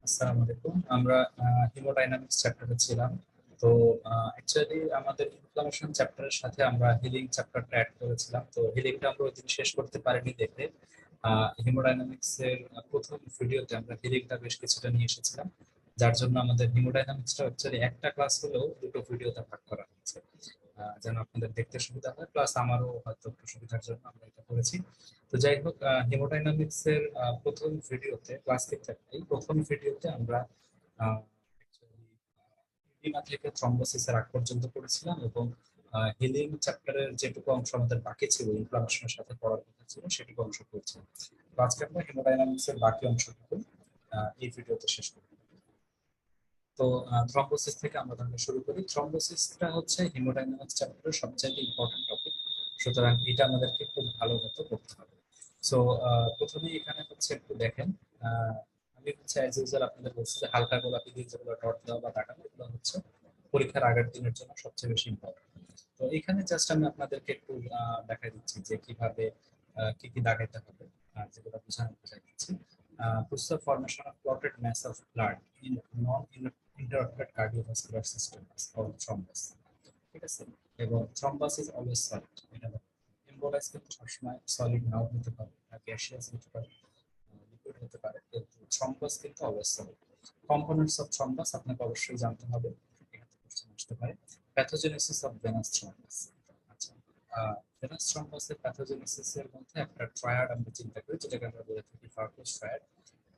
আসসালামু আলাইকুম। আমরা হিমোডাইনামিক্স চ্যাপ্টারে ছিলাম। তো অ্যাকচুয়ালি আমাদের ইনফ্লামেশন চ্যাপ্টারের সাথে আমরা হিলিং চ্যাপ্টারটা অ্যাড করেছিলাম। তো হিলিংটা আমরা ওই দিন শেষ করতে পারিনি দেখে হিমোডাইনামিক্স এর প্রথম ভিডিওতে আমরা হিলিংটা বেশ কিছুটা নিয়ে এসেছিলাম, যার জন্য আমাদের হিমোডাইনামিক্সটা অ্যাকচুয়ালি একটা ক্লাস হলেও দুটো ভিডিওতে ভাগ করা হয়েছে, যেন আপনাদের দেখতে সুবিধা হয়, প্লাস আমারও হয়তো একটু সুবিধার জন্য আমরা এটা করেছি। তো যাই হোক, হেমোডাইনামিক্স এর প্রথম ভিডিওতে ক্লাস করতে এই প্রথম ভিডিওতে আমরা এডিমা থেকে থ্রম্বোসিস এর আগ পর্যন্ত পড়েছিলাম, এবং হিলিং চ্যাপ্টারের যেটুকু অংশ আমাদের বাকি ছিল, ইনফ্লামেশনের সাথে পড়ার কথা ছিল, সেটুকু অংশ পড়ছিলাম। তো আজকে আমরা হেমোডাইনামিক্স এর বাকি অংশটুকু এই ভিডিওতে শেষ করব। তো থ্রম্বোসিস থেকে আমরা তাহলে শুরু করি। থ্রম্বোসিসটা হচ্ছে হিমোডাইনামিক্স চ্যাপ্টারের সবচেয়ে ইম্পর্টেন্ট টপিক, সুতরাং এটা আমাদেরকে খুব ভালো মতো করতে হবে। সো প্রথমেই এখানে হচ্ছে একটু দেখেন, আহ, আমি হচ্ছে অ্যাজ ইউজুয়াল আপনাদের বলছি যে হালকা গোলাপি দিয়ে যেগুলো ডট দেওয়া বা দাগানো, এগুলো হচ্ছে পরীক্ষার আগের দিনের জন্য সবচেয়ে বেশি ইম্পর্টেন্ট। তো এখানে জাস্ট আমি আপনাদেরকে একটু দেখাই দিচ্ছি যে কিভাবে কি কি দাগাইতে হবে, যেগুলো বোঝাই দিচ্ছি। Puts the formation of clotted mass of blood in non-interrupted cardiovascular system is called thrombus. ঠিক আছে, এবং থ্রম্বাস ইজ অলওয়েজ সলিড। এটা এম্বোলাইজ কিন্তু সবসময় সলিড নাও হতে পারে, গ্যাসিয়াস হতে পারে, লিকুইড হতে পারে, কিন্তু থ্রম্বাস কিন্তু always solid. Components of thrombus আপনাকে অবশ্যই জানতে হবে, এখান থেকে কোশ্চেন আসতে পারে। Pathogenesis of venous thrombus. আচ্ছা, ভেনাস থ্রম্বাসের প্যাথোজেনেসিস এর মধ্যে একটা ট্রায়াড আমরা চিন্তা করি, যেটাকে আমরা বলে থাকি ভার্কোস ট্রায়াড।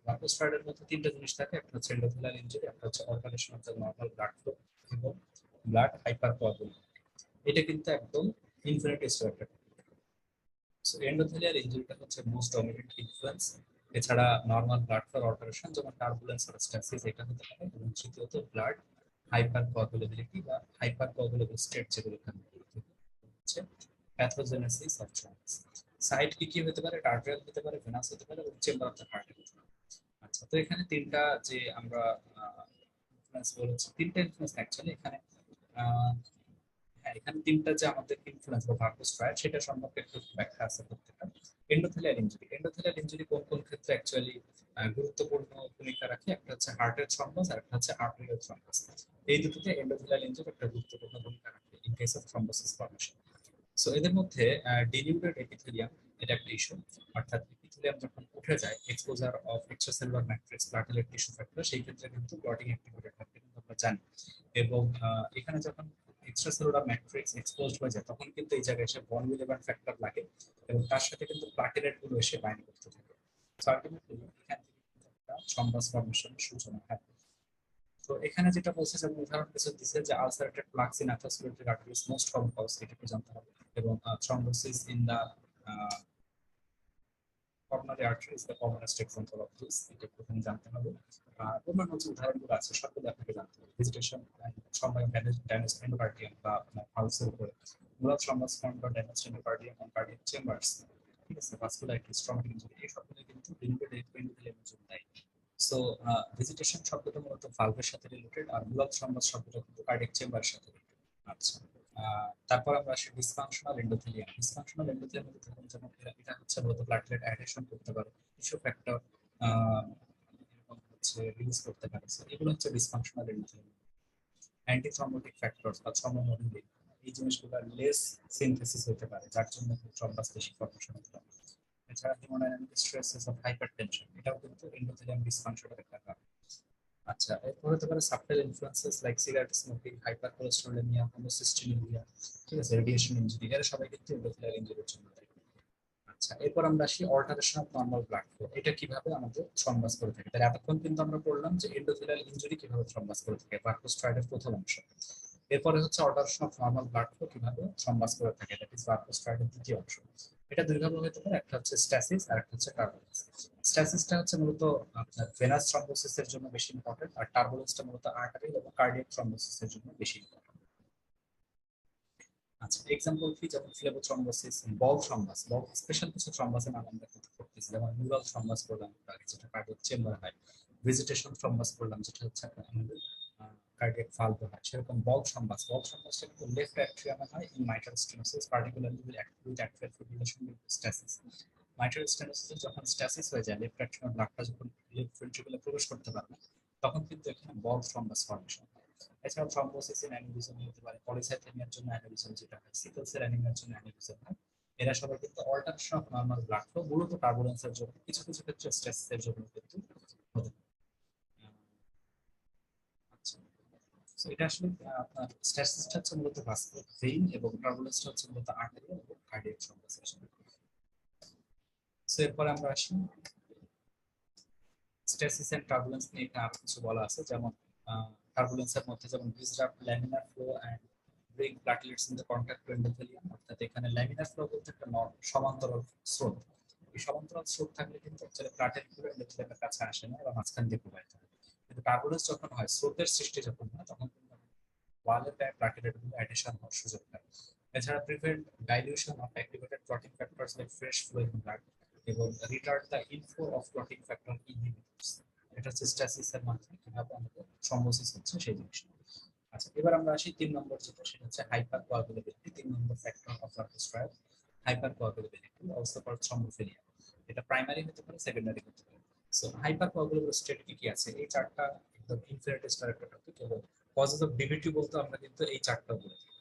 ভার্কোস ট্রায়াডের মধ্যে তিনটা জিনিস থাকে, একটা হচ্ছে এন্ডোথেলিয়াল ইনজুরি, একটা হচ্ছে organisation of the normal blood flow, এবং ব্লাড হাইপারকোয়াগুলেশন। এটা কিন্তু একদম ইনফিনিটি স্ট্রাকচার। সো এন্ডোথেলিয়াল ইনজুরিটা হচ্ছে মোস্ট ডমিনেন্ট ইনফ্লুয়েন্স। এছাড়া নর্মাল ব্লাড ফ্লো অল্টারেশন যেমন টার্বুলেন্স আর স্ট্যাসিস এটা হতে পারে, এবং তৃতীয়ত ব্লাড হাইপার কোয়াগুলেবিলিটি বা হাইপার কোয়াগুলেবল স্টেট, যেগুলো হচ্ছে প্যাথোজেনেসিস অফ থ্রম্বস। সাইট কি কি হতে পারে? আর্টেরিয়াল হতে পারে, ভেনাস হতে পারে, এবং চেম্বার অফ দ্য হার্ট হতে পারে। আচ্ছা, তো এখানে তিনটা যে আমরা ইনফ্লুয়েন্স বলেছি, তিনটা ইনফ্লুয়েন্স অ্যাকচুয়ালি এখানে আহ, হ্যাঁ, এখানে তিনটা যে আমাদের ইনফ্লুয়েন্স বা ভার্কোস ট্রায়াড, সেটা সম্পর্কে একটু ব্যাখ্যা আছে প্রত্যেকটা। এন্ডোথেলিয়াল ইনজুরি কোন কোন ক্ষেত্রে অ্যাকচুয়ালি গুরুত্বপূর্ণ ভূমিকা রাখে? একটা হচ্ছে হার্টের থ্রম্বোস, আর একটা হচ্ছে আর্টেরিয়াল থ্রম্বোস। এই দুটোতে এন্ডোথেলিয়াল ইনজুরি একটা গুরুত্বপূর্ণ ভূমিকা রাখে in case of thrombosis formation. So এদের মধ্যে ডিলিউটেড এপিথেলিয়াম এটা একটা ইস্যু, অর্থাৎ এপিথেলিয়াম যখন উঠে যায়, exposure of extracellular matrix platelet tissue factor, সেই ক্ষেত্রে কিন্তু ক্লটিং অ্যাক্টিভেটেড থাকে, কিন্তু আমরা জানি। এবং এখানে যখন এক্সট্রাসেলুলার ম্যাট্রিক্স এক্সপোজড হয়ে যায়, তখন কিন্তু এই জায়গায় এসে বন রিলেভেন্ট ফ্যাক্টর লাগে, এবং তার সাথে কিন্তু প্লাটেলেট গুলো এসে বাইন্ড করতে থাকে। সো আলটিমেটলি এখান থেকে কিন্তু একটা থ্রম্বাস ফর্মেশনের সূচনা হয়। তো এখানে যেটা বলছে, যেমন উদাহরণ কিছু দিচ্ছে যে ulcerated plaques in atherosclerotic arteries most common cause, এটা একটু জানতে হবে। এবং thrombosis in the coronary artery is the commonest example of this, এটা একটুখানি জানতে হবে। অন্যান্য যে উদাহরণগুলো আছে সবগুলো আপনাকে জানতে হবে। ভেজিটেশন সময় ড্যামেজ এন্ডোকার্ডিয়াম বা আপনার পালসের উপরে, মুরাদ থ্রম্বাস ফর্ম বা damage endocardium on cardiac chambers, ঠিক আছে, ভাস্কুলাইটিস, ট্রমাটিক ইনজুরি, এই সবগুলো কিন্তু ডিলিমিটেড এন্ডোথেলিয়াম জন্য দায়ী। সো ভিজিটেশন শব্দটা মূলত ভালভের সাথে রিলেটেড, আর মুরাদ থ্রম্বাস শব্দটা কিন্তু কার্ডিয়াক চেম্বারের সাথে রিলেটেড। আচ্ছা, তারপর আমরা আসি ডিসফাংশনাল এন্ডোথেলিয়াম। ডিসফাংশনাল এন্ডোথেলিয়াম ধরুন যেমন এটা হচ্ছে মূলত প্লাটেলেট অ্যাডহেশন করতে পারে, টিস্যু ফ্যাক্টর এরকম হচ্ছে রিলিজ করতে পারে। So এগুলো হচ্ছে dysfunctional endothelium. Anti thrombotic factors বা থ্রম্বোমোডুলেট, এই জিনিসগুলো লেস সিনথেসিস হতে পারে, যার জন্য থ্রম্বাস বেশি ফর্মেশন হতে পারে। এছাড়া হিমোডাইনামিক স্ট্রেসেস অফ হাইপারটেনশন, এটাও কিন্তু এন্ডোথেলিয়াম ডিসফাংশনের একটা কারণ। আচ্ছা, এরপর হতে পারে subtle influences like cigarette smoking, hyper cholesterolemia, homocysteinemia, ঠিক আছে, রেডিয়েশন ইনজুরি, এরা সবাই কিন্তু এন্ডোথেলিয়াল ইনজুরির জন্য দায়ী। আচ্ছা, এরপর আমরা আসি alteration of normal blood flow, এটা কিভাবে আমাদের থ্রম্বাস করে থাকে। তাহলে এতক্ষণ কিন্তু আমরা পড়লাম যে এন্ডোথেলিয়াল ইনজুরি কিভাবে থ্রম্বাস করে থাকে, ভার্কোস ট্রায়াডের প্রথম অংশ। এরপরে হচ্ছে alteration of normal blood flow কিভাবে থ্রম্বাস করে থাকে, দ্যাট ইজ ভার্কোস ট্রায়াডের দ্বিতীয় অংশ। এটা দুইভাবে হতে পারে, একটা হচ্ছে স্ট্যাসিস আর একটা হচ্ছে টার্বুলেন্স। স্ট্যাসিসটা হচ্ছে মূলত আপনার ভেনাস থ্রম্বোসিসের জন্য বেশি ইম্পর্টেন্ট, আর টার্বুলেন্সটা মূলত আর্টারিয়াল এবং কার্ডিয়াক থ্রম্বোসিসের জন্য বেশি ইম্পর্টেন্ট। আচ্ছা, এক্সাম্পল কি? যেমন ফ্লেবোথ্রম্বোসিস, বল থ্রম্বাস, বল স্পেশাল কিছু থ্রম্বাসের নাম আমরা কিন্তু করতেছি, যেমন নিউরাল থ্রম্বাস করলাম আগে, যেটা কার্ডিয়াক চেম্বার হয়। ভিজিটেশন থ্রম্বাস করলাম, যেটা হচ্ছে আমাদের কার্ডিয়াক ভালভে হয়। সেরকম বল থ্রম্বাসটা কিন্তু লেফট অ্যাট্রিয়ামে হয় in mitral stenosis, particularly with atrial fibrillation with stasis. Mitral stenosis যখন স্ট্যাসিস হয়ে যায়, লেফট অ্যাট্রিয়াম ব্লাডটা যখন লেফট ভেন্ট্রিকুলে প্রবেশ করতে পারে না, তখন কিন্তু এখানে বল থ্রম্বাস ফর্মেশন হয়। এছাড়াও থ্রম্বোসিস ইন অ্যানিউরিজম হতে পারে, পলিসাইথেমিয়ার জন্য অ্যানিউরিজম যেটা হয়, সিকল সেল অ্যানিমিয়ার জন্য অ্যানিউরিজম হয়। এরা সবাই কিন্তু alteration of normal blood flow, মূলত টার্বুলেন্সের জন্য, কিছু কিছু ক্ষেত্রে স্ট্রেসের জন্য কিন্তু হতে পারে। আচ্ছা, তো এটা আসলে আপনার স্ট্যাটিসটা হচ্ছে মূলত ভাস্কুলার ভেইন এবং টার্বুলেন্সটা হচ্ছে মূলত আর্টেরিয়াল এবং কার্ডিয়াক থ্রম্বোসিস। সো এরপরে আমরা আসি স্ট্যাটিস এন্ড টার্বুলেন্স নিয়ে, এখানে আরো কিছু বলা আছে, যেমন টার্বুলেন্সের মধ্যে যেমন disrupt laminar flow and break platelets in the contact to endothelium. অর্থাৎ এখানে ল্যামিনার ফ্লো বলতে একটা সমান্তরাল স্রোত। এই সমান্তরাল স্রোত থাকলে কিন্তু আসলে প্লাটেট গুলো এন্ডোথেলিয়ামের কাছে আসে না বা মাঝখান দিয়ে প্রবাহিত হয়। কিন্তু টার্বুলেন্স যখন হয়, স্রোতের সৃষ্টি যখন হয়, তখন কিন্তু ওয়ালের গায়ে প্লাটেলেট গুলো অ্যাডিশন হওয়ার সুযোগ পায়। এছাড়া prevent dilution of activated clotting factors like fresh flowing blood এবং retard the inflow of clotting factor inhibitors. এটা হচ্ছে স্ট্যাসিসের মাধ্যমে কিভাবে আমাদের থ্রম্বোসিস হচ্ছে সেই জিনিসটা। আচ্ছা, এবার আমরা আসি 3 নম্বর যেটা, সেটা হচ্ছে hyper coagulability. 3 number factor of লার্কোস্ট্রাইড, hyper coagulability, also called thrombophilia. এটা প্রাইমারি হতে পারে, সেকেন্ডারি হতে পারে। সো হাইপার কোয়াগুলেবল স্টেট কি কি আছে, এই চারটা একদম ইনফিনিটি স্টার একটা টপিক, এবং কজেস অফ ডিভিটি বলতে আমরা কিন্তু এই চারটা বলে থাকি।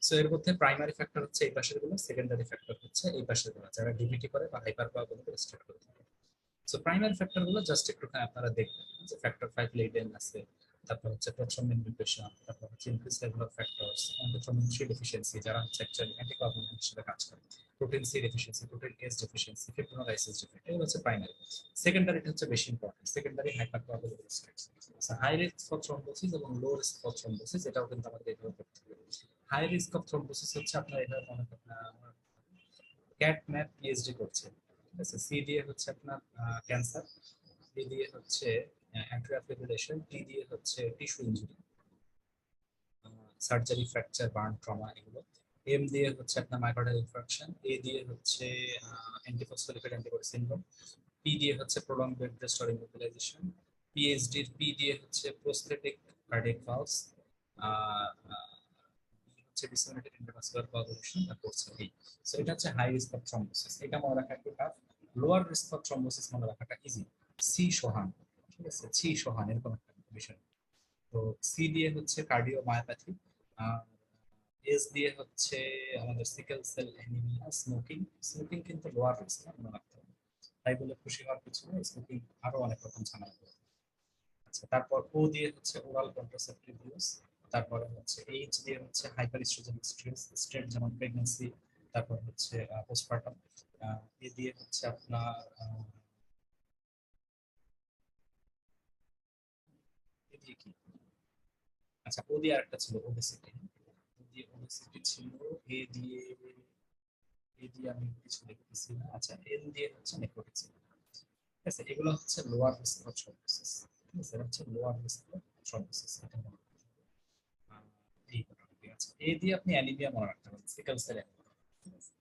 সো এর মধ্যে প্রাইমারি ফ্যাক্টর হচ্ছে এই পাশের গুলো, সেকেন্ডারি ফ্যাক্টর হচ্ছে এই পাশের গুলো, যারা ডিভিটি করে বা হাইপার কোয়াগুলেবল স্টেট করে থাকে। সো প্রাইমারি ফ্যাক্টর গুলো জাস্ট একটুখানি আপনারা দেখবেন যে ফ্যাক্টর 5 লেডেন আছে, তারপর হচ্ছে প্রথমিন মিউটেশন, তারপর হচ্ছে increase level of factors, prothrombin 3 deficiency যারা হচ্ছে অ্যাকচুয়ালি অ্যান্টিকোয়াগুলেন্ট হিসেবে কাজ করে, protein C deficiency, protein S deficiency, fibrinolysis defect, এগুলো হচ্ছে প্রাইমারি। সেকেন্ডারিটা হচ্ছে বেশি important, secondary hypercoagulable states. High risk for thrombosis এবং লো রিস্ক ফর থ্রম্বোসিস, এটাও কিন্তু আমাদের এভাবে করতে হবে। হাই রিস্ক অফ থ্রম্বোসিস হচ্ছে আপনার এভাবে মনে করেন ক্যাট ম্যাপ পিএইচডি করছে, ঠিক আছে, সি দিয়ে হচ্ছে আপনার ক্যান্সার, ডি দিয়ে হচ্ছে অ্যান্ট্রিয়া ফিব্রিলেশন, টি দিয়ে হচ্ছে tissue injury, surgery, fracture, burn, trauma, এগুলো। এম দিয়ে হচ্ছে আপনার মাইক্রোডাল ইনফ্রাকশন, এ দিয়ে হচ্ছে অ্যান্টিফসফোলিপিড অ্যান্টিবডি সিনড্রোম, পি দিয়ে হচ্ছে prolong bed rest or immobilisation, PhD P দিয়ে হচ্ছে প্রোস্থেটিক কার্ডিয়াক ভালভস, হচ্ছে ডিসেমিনেটেড ইন্টারভাস্কুলার কোয়াগুলেশন, তারপর হচ্ছে এই। সো এটা হচ্ছে হাই রিস্ক অফ থ্রম্বোসিস, এটা মনে রাখা একটু tough. Lower risk of thrombosis মনে রাখাটা ইজি, সি সোহান, ঠিক আছে, সি সোহান এরকম একটা বিষয়। তো সি দিয়ে হচ্ছে কার্ডিও মায়োপ্যাথি, এস দিয়ে হচ্ছে আমাদের sickle cell anaemia, smoking. Smoking কিন্তু লোয়ার রিস্ক না, মনে রাখতে হবে। তাই বলে খুশি হওয়ার কিছু নেই, স্মোকিং আরো অনেক রকম ঝামেলা করে। আচ্ছা, তারপর ও দিয়ে হচ্ছে ওরাল কন্ট্রাসেপটিভ ইউজ, তারপরে হচ্ছে এইচ দিয়ে হচ্ছে হাইপার ইস্ট্রোজেনিক স্ট্রেস স্টেট, যেমন প্রেগন্যান্সি, তারপর হচ্ছে পোস্টপার্টাম। এ দিয়ে হচ্ছে আপনার এ দিয়ে কি, আচ্ছা ও দিয়ে আরেকটা ছিল ওবেসিটি, ও দিয়ে ওবেসিটি ছিল। এ দিয়ে, এ দিয়ে আমি কিছু লিখতেছি না। আচ্ছা, এল দিয়ে হচ্ছে নেক্রোটিক, ঠিক আছে, এগুলো হচ্ছে লোয়ার রিস্ক ফর থ্রম্বোসিস, ঠিক আছে, এটা হচ্ছে লোয়ার রিস্ক ফর থ্রম্বোসিস, এটা মনে রাখবেন। এই মোটামুটি আছে। এ দিয়ে আপনি অ্যানিমিয়া মনে রাখতে পারেন, সিকেল সেল অ্যানিমিয়া, ঠিক আছে।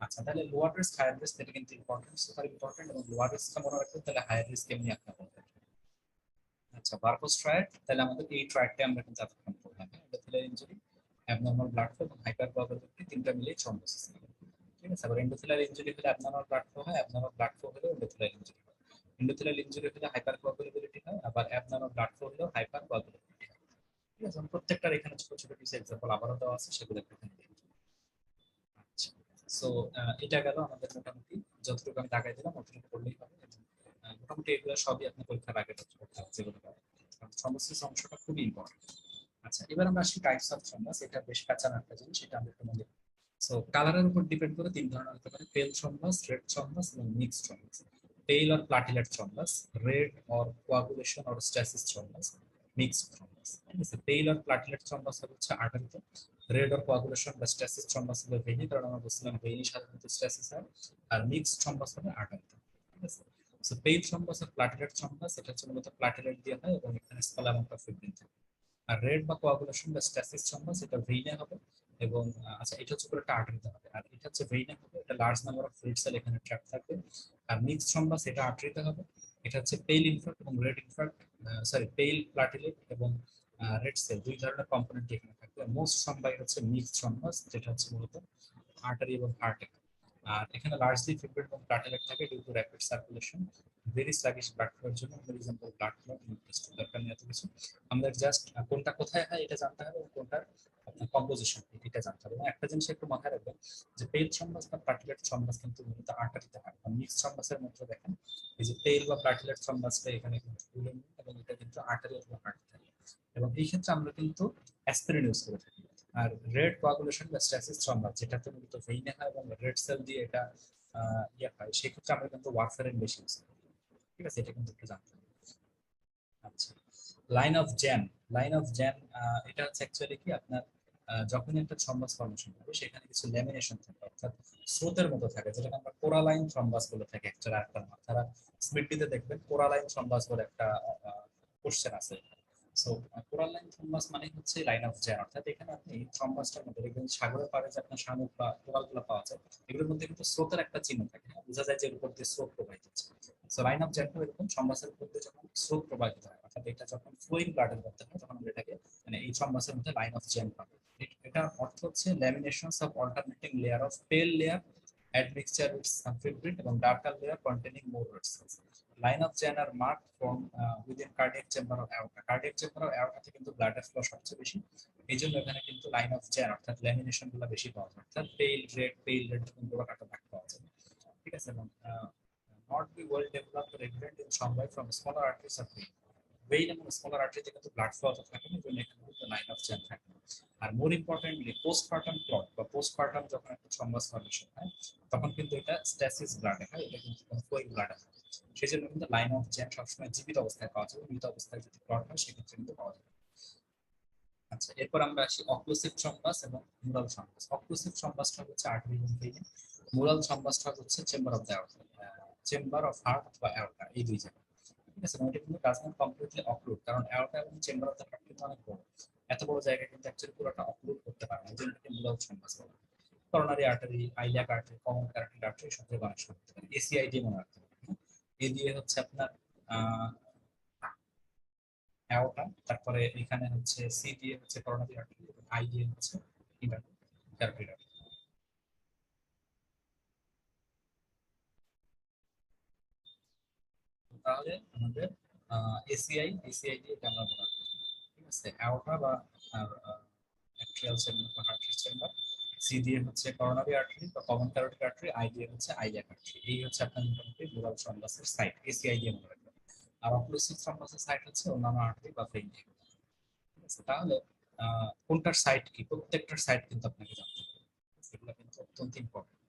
আচ্ছা, তাহলে লোয়ার রিস্ক হায়ার রিস্ক এটা কিন্তু ইম্পর্টেন্ট, সুপার ইম্পর্টেন্ট, এবং লোয়ার রিস্কটা মনে রাখবেন, তাহলে হায়ার রিস্ক এমনি আপনার বলতে। আচ্ছা, বারকোজ ট্রায়াড, তাহলে আমাদের এই ট্রায়াডটা আমরা কিন্তু এতক্ষণ পড়লাম, endothelial injury, abnormal blood flow এবং হাইপার কোয়াগুলেবিলিটি, তিনটা মিলিয়ে থ্রম্বোসিস, ঠিক আছে। আবার এন্ডোথেলিয়াল ইনজুরি হলে অ্যাবনরমাল ব্লাড ফ্লো হয়, অ্যাবনরমাল ব্লাড ফ্লো হলে এন্ডোথেলিয়াল ইনজুরি হয়। এন্ডোথেলিয়াল ইনজুরি হলে হাইপার কোয়াগুলেবিলিটি হয়, আবার অ্যাবনরমাল ব্লাড ফ্লো হলেও হাইপার কোয়াগুলেবিলিটি হয়, ঠিক আছে। প্রত্যেকটার এখানে ছোট ছোট কিছু এক্সাম্পল আবারও দেওয়া আছে, সেগুলো একটু দেখি। আচ্ছা, সো এটা গেল আমাদের মোটামুটি, যতটুকু আমি দাগাই দিলাম অতটুকু করলেই হবে, এবং মোটামুটি এগুলো সবই আপনি পরীক্ষার আগে করতে হবে, যেগুলো পাবেন। কারণ থ্রম্বোসিস অংশটা খুবই ইম্পর্টেন্ট। আচ্ছা, এবার আমরা আসি টাইপস অফ থ্রম্বাস, এটা বেশ প্যাচান একটা জিনিস, সেটা আমরা একটু মনে। সো কালারের উপর ডিপেন্ড করে 3 ধরনের হতে পারে, পেল থ্রম্বাস, রেড থ্রম্বাস এবং মিক্সড থ্রম্বাস। পেল or platelet thrombus, red or coagulation or stasis thrombus, mixed thrombus, ঠিক আছে। পেল অর প্লাটিলেট থ্রম্বাস হচ্ছে আর্টারিতে, রেড অর কোয়াগুলেশন বা স্ট্যাসিস থ্রম্বাস হলো ভেইনি, কারণ আমরা বলছিলাম ভেইনি সাধারণত স্ট্যাসিস হয়, আর মিক্সড থ্রম্বাস হবে আর্টারিতে, ঠিক আছে। সো পেল থ্রম্বাস আর প্লাটিলেট থ্রম্বাস, এটা হচ্ছে মূলত প্লাটিলেট দিয়ে হয় এবং এখানে স্মল অ্যামাউন্ট অফ ফিব্রিন থাকে। আর রেড বা কোয়াগুলেশন বা স্ট্যাসিস থ্রম্বাস, এটা ভেইনে হবে, এবং আচ্ছা এটা হচ্ছে পুরো একটা আর্টারিতে হবে, আর এটা হচ্ছে ভেইনে হবে, এটা large number of fluid cell এখানে ট্র্যাপ থাকবে। আর মিক্সড থ্রম্বাস এটা আর্টারিতে হবে, এটা হচ্ছে পেইল ইনফ্রাক্ট এবং রেড ইনফ্রাক্ট, সরি পেইল প্লাটিলেট এবং রেড সেল, 2 ধরনের কম্পোনেন্ট এখানে থাকবে। মোস্ট থ্রম্বাই হচ্ছে মিক্সড থ্রম্বাস, যেটা হচ্ছে মূলত আর্টারি এবং হার্টে। আর এখানে লার্জলি ফিব্রিল এবং প্লাটেলেট থাকে due to rapid circulation, very sluggish blood ফ্লোর জন্য এক্সাম্পল ব্লাড ক্লট ইনক্রিজ দরকার নেই এত কিছু। আমাদের জাস্ট কোনটা কোথায় হয় এটা জানতে হবে এবং কোনটার আপনার কম্পোজিশন এটা জানতে হবে। এবং একটা জিনিস একটু মাথায় রাখবেন যে পেইল থ্রম্বাস বা প্লাটেলেট থ্রম্বাস কিন্তু মূলত আর্টারিতে হয়। মিক্স থ্রম্বাসের মধ্যে দেখেন এই যে পেইল বা প্লাটেলেট থ্রম্বাসটা এখানে কিন্তু এবং এটা কিন্তু আর্টারি অথবা হার্টে থাকে। এবং এই ক্ষেত্রে আমরা কিন্তু অ্যাসপিরিন ইউজ করে থাকি। আর রেড কোয়াগুলেশন বা স্ট্যাসিস থ্রম্বাস যেটাতে মূলত ভেইনে হয় এবং রেড সেল দিয়ে এটা ইয়ে হয়, সেক্ষেত্রে আমরা কিন্তু ওয়ারফারিন বেশি ইউজ করি। ঠিক আছে, এটা কিন্তু একটু জানতে হবে। আচ্ছা, line of jam. Line of jam এটা হচ্ছে অ্যাকচুয়ালি কি আপনার যখনই একটা থ্রম্বাস ফর্মেশন হবে সেখানে কিছু ল্যামিনেশন থাকে, অর্থাৎ স্রোতের মতো থাকে, যেটাকে আমরা কোরালাইন থ্রম্বাস বলে থাকি। অ্যাকচুয়ালি একটা তারা স্মিডলিতে দেখবেন কোরালাইন থ্রম্বাস বলে একটা কোশ্চেন আছে। সো কোরালাইন থ্রম্বাস মানে হচ্ছে লাইন অফ জ্যাম, অর্থাৎ এখানে আপনি থ্রম্বাসটার মধ্যে দেখবেন সাগরের পাড়ে যে আপনার শামুক বা কোরালগুলো পাওয়া যায়, এগুলোর মধ্যে কিন্তু স্রোতের একটা চিহ্ন থাকে, হ্যাঁ? বোঝা যায় যে এর উপর দিয়ে স্রোত প্রবাহিত হচ্ছে। সো লাইন অফ জ্যাম এরকম থ্রম্বাসের উপর দিয়ে যখন স্রোত প্রবাহিত হয়, অর্থাৎ এটা যখন ফ্লোয়িং ব্লাডের মধ্যে হয়, তখন আমরা এটাকে মানে এই থ্রম্বাসের মধ্যে লাইন অফ জ্যাম পাবো। এটার অর্থ হচ্ছে ল্যামিনেশনস অফ অল্টারনেটিং লেয়ার অফ পেল layer admixture with some fibrin এবং darker layer containing more red cells. Line of Jane are marked from within cardiac chamber of aorta. Cardiac chamber of aorta থেকে কিন্তু ব্লাডের flow সবচেয়ে বেশি, এই জন্য এখানে কিন্তু লাইন অফ জ্যান অর্থাৎ ল্যামিনেশন গুলো বেশি পাওয়া যায়, অর্থাৎ পেল রেড কিন্তু একটা দাগ পাওয়া যায়। ঠিক আছে, এবং not be well developed or evident in some way from smaller arteries of vein. Vein এবং smaller artery কিন্তু ব্লাড ফ্লো থাকে না, জন্য এখানে কিন্তু লাইন অফ জ্যান থাকে না। আর মোর ইম্পর্টেন্টলি পোস্টপার্টাম ক্লট বা পোস্টপার্টাম যখন একটা থ্রম্বাস ফর্মেশন হয়, তখন কিন্তু এটা স্ট্যাসিস ব্লাডে হয়, এটা কিন্তু ফ্লোয়িং ব্লাডে হয়। সেই জন্য কিন্তু লাইন অফ জ্যাম সবসময় জীবিত অবস্থায় পাওয়া যাবে, মৃত অবস্থায় যদি ক্লট হয় সেক্ষেত্রে কিন্তু পাওয়া যাবে। আচ্ছা, এরপর আমরা আসি অক্লুসিভ থ্রম্বাস এবং মুরাল থ্রম্বাস। অক্লুসিভ থ্রম্বাসটা হচ্ছে আর্টারি এবং ভেইনে, মুরাল থ্রম্বাসটা হচ্ছে chamber of the artery, chamber of heart অথবা অ্যাওর্টা, এই দুই জায়গায়। ঠিক আছে, মানে এটা কিন্তু ডাজ নট কমপ্লিটলি অক্লুড, কারণ অ্যাওর্টা এবং চেম্বার অফ দ্য হার্ট কিন্তু অনেক বড়, এত বড় জায়গা কিন্তু অ্যাকচুয়ালি পুরোটা অক্লুড করতে পারে না, এই জন্য এটাকে মুরাল থ্রম্বাস বলা হয়। Coronary artery, iliac artery, common carotid artery সব থেকে কানেকশন করতে পারে, এসিআই দিয়ে মনে রাখতে পারে। এ দিয়ে হচ্ছে আপনার আহ অ্যাওটা, তারপরে এখানে হচ্ছে সি দিয়ে হচ্ছে করোনারি আর্টারি এবং আই দিয়ে হচ্ছে ইন্টারনাল ক্যারোটিড আর্টারি। তাহলে আমাদের এসিআই দিয়ে এটা আমরা মনে রাখবো। ঠিক আছে, অ্যাওটা বা অ্যাট্রিয়াল চেম্বার বা হার্টের চেম্বার, সি দিয়ে হচ্ছে করোনারি আর্টারি বা কমন ক্যারোটিড আর্টারি, আই দিয়ে হচ্ছে আইলিয়াক আর্টারি। এই হচ্ছে আপনার মোটামুটি মুরাল থ্রম্বাসের সাইট, এসিআই দিয়ে মনে রাখবেন। আর অক্লুসিভ থ্রম্বাসের সাইট হচ্ছে অন্যান্য আর্টারি বা ভেইন। ঠিক আছে, তাহলে কোনটার সাইট কি, প্রত্যেকটার সাইট কিন্তু আপনাকে জানতে হবে, এগুলো কিন্তু অত্যন্ত ইম্পর্টেন্ট।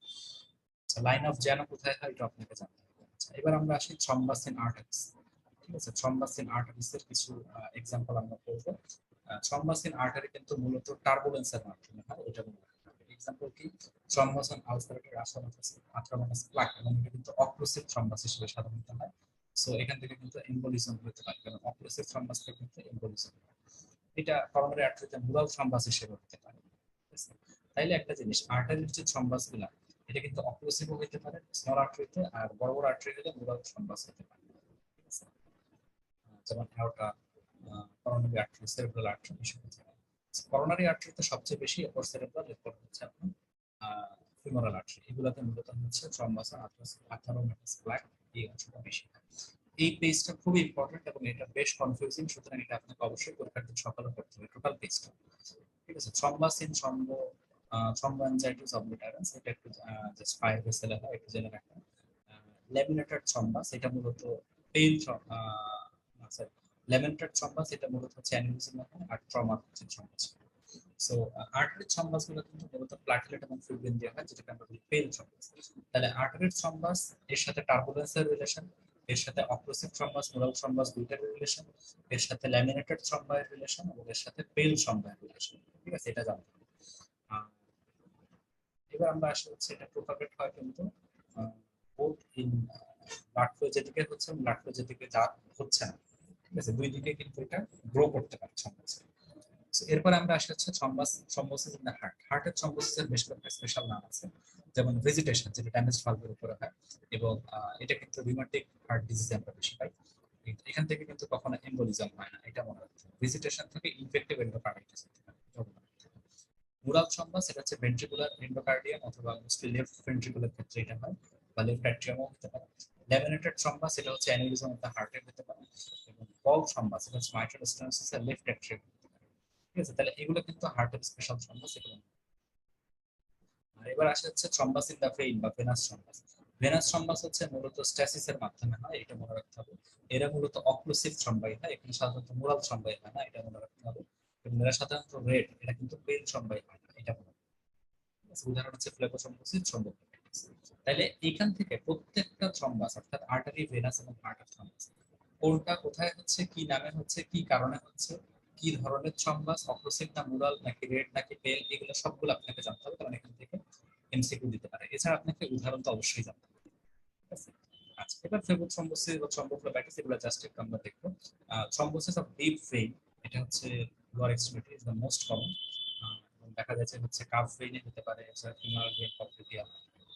লাইন অফ জ্যানো কোথায় হয় এটা আপনাকে জানতে হবে। আচ্ছা, এবার আমরা আসি থ্রম্বাস ইন আর্টারিস। ঠিক আছে, থ্রম্বাস ইন আর্টারিস এর কিছু এক্সাম্পল আমরা করব। থ্রম্বাস ইন আর্টারি কিন্তু মূলত টার্বুলেন্সের মাধ্যমে হয়, এটা মনে রাখতে হবে। এক্সাম্পল কি, থ্রম্বাস অন আলসারেটেড আথেরোমাটাস প্লাক, এবং এটা কিন্তু অক্লুসিভ থ্রম্বাস হিসেবে সাধারণত হয়। সো এখান থেকে কিন্তু এম্বোলিজম হতে পারে, কারণ অক্লুসিভ থ্রম্বাস থেকে কিন্তু এম্বোলিজম হয়। এটা করোনারি আর্টারিতে মুরাল থ্রম্বাস হিসেবে হতে পারে। ঠিক আছে? তাইলে একটা জিনিস, আর্টারির যে থ্রম্বাস গুলা এটা কিন্তু অক্লুসিভও হতে পারে স্মল আর্টারিতে, আর বড় বড় আর্টারি হলে মুরাল থ্রম্বাস হতে পারে। ঠিক আছে, যেমন aorta, coronary artery, cerebral artery, এসব হতে পারে। করোনারি আর্টারিতে সবচেয়ে বেশি, এরপর সেরেব্রাল, এরপর হচ্ছে আপনার ফিমোরাল আর্টারি, এগুলোতে মূলত হচ্ছে থ্রম্বাস আথারোমাটাস প্লাক, এই অংশটা বেশি হয়। এই পেজটা খুব ইম্পর্টেন্ট এবং এটা বেশ কনফিউজিং, সুতরাং এটা আপনাকে অবশ্যই পরীক্ষার দিন সকালে করতে হবে টোটাল পেজটা। ঠিক আছে, থ্রম্বাস ইন থ্রম্বোএনজাইটিস অবলিটারেন্স, এটা একটু জাস্ট ফায়ার ভেসেলে হয়, একটু জেনে রাখবেন। ল্যামিনেটেড থ্রম্বাস এটা মূলত পেইন সরি, ল্যামিনেটেড থ্রম্বাস এটা মূলত হচ্ছে অ্যানিউরিজম হয়, আর ট্রমা হচ্ছে থ্রম্বাস। সো আর্টারি থ্রম্বাস গুলো কিন্তু মূলত প্লাটেলেট এবং ফিব্রিন দিয়ে হয়, যেটাকে আমরা বলি পেইন থ্রম্বাস। তাহলে আর্টারি থ্রম্বাস এর সাথে টার্বুলেন্সের রিলেশন, এর সাথে অক্লুসিভ থ্রম্বাস মুরাল থ্রম্বাস দুইটার রিলেশন, এর সাথে ল্যামিনেটেড থ্রম্বাইয়ের রিলেশন এবং এর সাথে পেইল থ্রম্বাইয়ের রিলেশন। ঠিক আছে, এটা জানতে হবে। আহ, এবার আমরা আসি হচ্ছে এটা প্রোপাগেট হয় কিন্তু বোথ ইন ব্লাড ফ্লো যেদিকে হচ্ছে ব্লাড ফ্লো যেদিকে যা হচ্ছে না। ঠিক আছে, দুই দিকে কিন্তু এটা গ্রো করতে পারে থ্রম্বাস। এরপর আমরা আসি হচ্ছে থ্রম্বোসিস ইন দ্য হার্ট। হার্টের থ্রম্বোসিসের বেশ কয়েকটা স্পেশাল নাম আছে, যেমন ভেজিটেশন যেটা ড্যামেজ ভালভের উপরে হয়, এবং এটা কিন্তু রিউমাটিক হার্ট ডিজিজে আমরা বেশি পাই। এখান থেকে কিন্তু কখনো এম্বোলিজম হয় না, এটা মনে রাখতে হবে। ভিজিটেশন থেকে ইনফেক্টিভ এন্ডোকার্ডাইটিস হতে পারে, এটা মনে রাখতে হবে। মুরাল থ্রম্বাস এটা হচ্ছে ভেন্ট্রিকুলার এন্ডোকার্ডিয়াম অথবা মোস্টলি লেফট ভেন্ট্রিকুলার ক্ষেত্রে এটা হয়, বা লেফট অ্যাট্রিয়ামও হতে পারে। ল্যামিনেটেড থ্রম্বাস এটা হচ্ছে অ্যানিউরিজম অফ দ্য হার্টের হতে পারে। এবং বল থ্রম্বাস এটা হচ্ছে মাইট্রাল স্টেনোসিস এর লেফট অ্যাট্রিয়াম হতে পারে। ঠিক আছে, তাহলে এগুলো কিন্তু হার্টের স্পেশাল থ্রম্বাস এগুলো। আর এবার আসে হচ্ছে থ্রম্বাস ইন দা ভেইন বা ভেনাস থ্রম্বাস। ভেনাস থ্রম্বাস হচ্ছে মূলত স্ট্যাসিসের মাধ্যমে হয়, এটা মনে রাখতে হবে। এরা মূলত অক্লুসিভ থ্রম্বাই হয়, এখানে সাধারণত মুরাল থ্রম্বাই হয় না, এটা মনে রাখতে হবে। এবং এরা সাধারণত রেড, এটা কিন্তু পেল থ্রম্বাই হয় না, এটা মনে রাখতে হবে। উদাহরণ হচ্ছে ফ্লেবোথ্রম্বোসিস, থ্রম্বোফ্লেবিটিস। তাহলে এখান থেকে প্রত্যেকটা থ্রম্বাস অর্থাৎ আর্টারি, ভেনাস এবং আর্টার থ্রম্বাস কোনটা কোথায় হচ্ছে, কি নামে হচ্ছে, কি কারণে হচ্ছে, কি ধরনের থ্রম্বাস, অক্লুসিভ না মুরাল নাকি রেড নাকি পেল, এগুলো সবগুলো আপনাকে জানতে হবে, কারণ এখান থেকে এমসিকিউ দিতে পারে। এছাড়া আপনাকে উদাহরণ তো অবশ্যই জানতে হবে। ঠিক আছে? আচ্ছা, এবার ফেব্রুক থ্রম্বোসিস বা থ্রম্বোফ্লেবাইটিস এগুলো জাস্ট একটু আমরা দেখবো। থ্রম্বোসিস অফ ডিপ ভেইন, এটা হচ্ছে lower extremity is the most common. দেখা যাচ্ছে হচ্ছে কাফ ভেইনে হতে পারে, এছাড়া ফিমার ভেইন, পপলিয়া,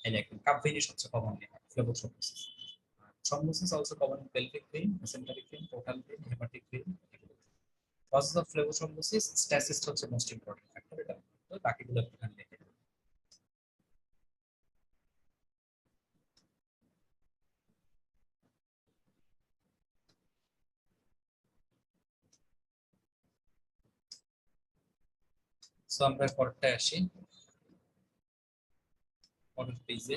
এরকম কাফ ভেইনে সবচেয়ে কমনলি হয় ফ্লেবো thrombosis. Thrombosis also common in pelvic vein, mesenteric vein, portal vein, hepatic vein. Causes of phlebothrombosis, stasis হচ্ছে most important factor, এটা তো বাকিগুলো এখানে দেখে। সো আমরা পরেরটায় আসি, পরের পেজে।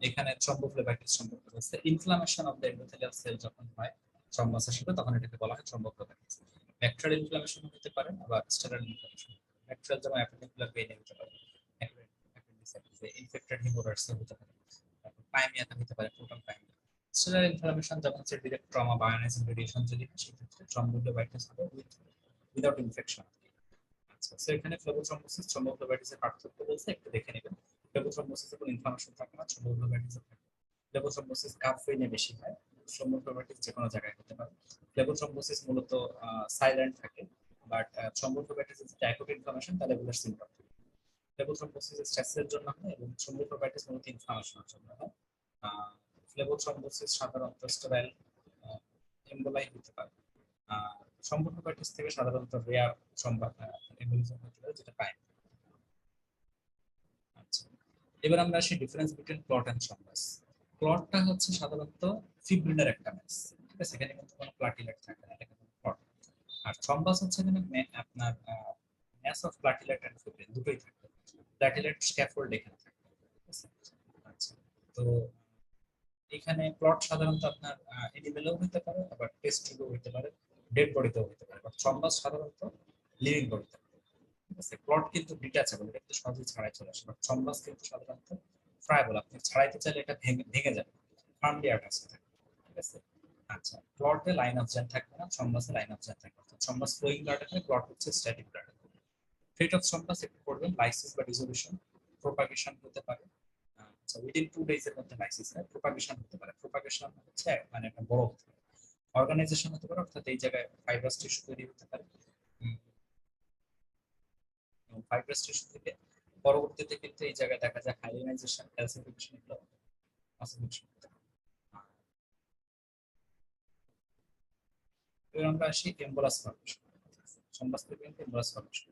এখানে থ্রম্বোফ্লেবাইটিস সম্পর্কে বলছে, inflammation of the endothelial cell যখন হয় থ্রম্বোসের সাথে, তখন এটাকে বলা হয় থ্রম্বোফ্লেবাইটিস। ব্যাকটেরিয়াল ইনফ্লামেশন হতে পারে, আবার স্টেরয়েড ইনফ্লামেশন। ব্যাকটেরিয়াল যেমন অ্যাপেন্ডিকুলার পেইন হতে পারে, অ্যাপেন্ডিসাইটিস, ইনফেক্টেড হেমোরয়েডস হতে পারে, তারপর পাইমিয়াতে হতে পারে, টোটাল পাইমিয়া। স্টেরয়েড ইনফ্লামেশন যেমন হচ্ছে ডিরেক্ট ট্রমা বা আয়োনাইজিং রেডিয়েশন যদি হয়, সেক্ষেত্রে থ্রম্বোফ্লেবাইটিস হবে উইদাউট ইনফেকশন। আচ্ছা, সো এখানে ফ্লেবোথ্রম্বোসিস থ্রম্বোফ্লেবাইটিসের পার্থক্য বলছে, একটু দেখে নেবেন। ফ্লেবোথ্রম্বোসিসে কোনো ইনফ্লামেশন থাকে না, থ্রম্বোফ্লেবাইটিসে থাকে। ফ্লেবোথ্রম্বোসিস কাফ ভেইনে বেশি হয়, থ্রম্বোফ্লেবাইটিস যে কোনো জায়গায় হতে পারে। ফ্লেবোথ্রম্বোসিস মূলত সাইলেন্ট থাকে, বাট থ্রম্বোফ্লেবাইটিস যদি অ্যাকুট ইনফ্লামেশন, তাহলে এগুলোর সিম্পটম থাকে। ফ্লেবোথ্রম্বোসিস স্ট্রেসের জন্য হয়, এবং থ্রম্বোফ্লেবাইটিস মূলত ইনফ্লামেশনের জন্য হয়। ফ্লেবোথ্রম্বোসিস সাধারণত স্টেরাইল এম্বোলাই হতে পারে। থ্রম্বোফ্লেবাইটিস থেকে সাধারণত রেয়ার এম্বোলিজম হতে পারে, যেটা পায়। আচ্ছা, এবার আমরা আসি difference between clot and thrombus. ক্লটটা হচ্ছে সাধারণত ফিব্রিনের একটা ম্যাস, ঠিক আছে, এখানে কিন্তু কোনো প্লাটিলেট থাকে না, এটা কিন্তু ক্লট। আর থ্রম্বাস হচ্ছে এখানে আপনার mass of platelet and fibrin দুটোই থাকে, প্লাটিলেট স্ক্যাফোল্ড এখানে থাকে। ঠিক আছে? আচ্ছা, তো এখানে প্লট সাধারণত আপনার এনিমেলেও হতে পারে, আবার টেস্ট টিউবেও হতে পারে, ডেড বডিতেও হতে পারে, বাট থ্রম্বাস সাধারণত লিভিং বডিতে। ঠিক আছে, প্লট কিন্তু ডিটাচেবল, এটা কিন্তু সহজেই ছাড়াই চলে আসে, বাট থ্রম্বাস কিন্তু সাধারণত ফ্রাইবল, আপনি ছাড়াইতে চাইলে এটা ভেঙে ভেঙে যাবে, ফার্মলি অ্যাটাচ থাকে। ঠিক আছে। আচ্ছা, প্লটে লাইন অফ জেন থাকবে না, থ্রম্বাসে লাইন অফ জেন থাকবে। থ্রম্বাস ফ্লোয়িং ব্লাডে থাকে, প্লট হচ্ছে স্ট্যাটিক ব্লাডে। ফেট অফ থ্রম্বাস একটু পড়বেন, লাইসিস বা ডিসোলিউশন, প্রোপাগেশন হতে পারে। আচ্ছা, উইদিন 2 ডেজ এর মধ্যে লাইসিস হয়, প্রোপাগেশন হতে পারে। প্রোপাগেশন হচ্ছে মানে একটা বড় হতে পারে, অর্গানাইজেশন হতে পারে, অর্থাৎ এই জায়গায় ফাইব্রাস টিস্যু তৈরি হতে পারে। ফাইব্রাস টিস্যু থেকে পরবর্তীতে কিন্তু এই জায়গায় দেখা যায় হাইলিনাইজেশন, ক্যালসিফিকেশন, এগুলো অসিলেশন হতে পারে। এবার আমরা আসি এম্বোলাস ফর্মেশন, থ্রম্বাস থেকে কিন্তু এম্বোলাস ফর্মেশন।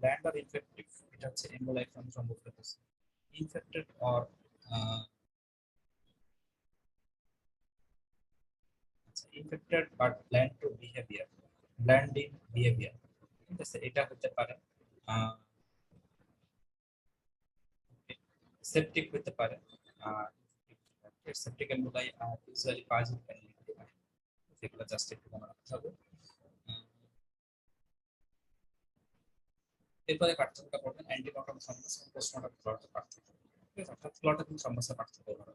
ব্ল্যান্ড আর ইনফেক্টিভ, এটা হচ্ছে emboli from thrombophlebitis. Infected or infected but bland to behaviour, bland in behaviour. ঠিক আছে, এটা হতে পারে। সেপটিক হতে পারে। সেপটিক এম্বোলাই ইউজুয়ালি পাওয়া যায়, যেগুলো জাস্ট একটু মনে রাখতে হবে। আহ, এরপরে পার্থক্যটা করবেন অ্যান্টিমর্টাম থ্রম্বোস এবং পোস্টমর্টাম ক্লটের পার্থক্য। ঠিক আছে, অর্থাৎ ক্লট এবং থ্রম্বোসের পার্থক্য করা।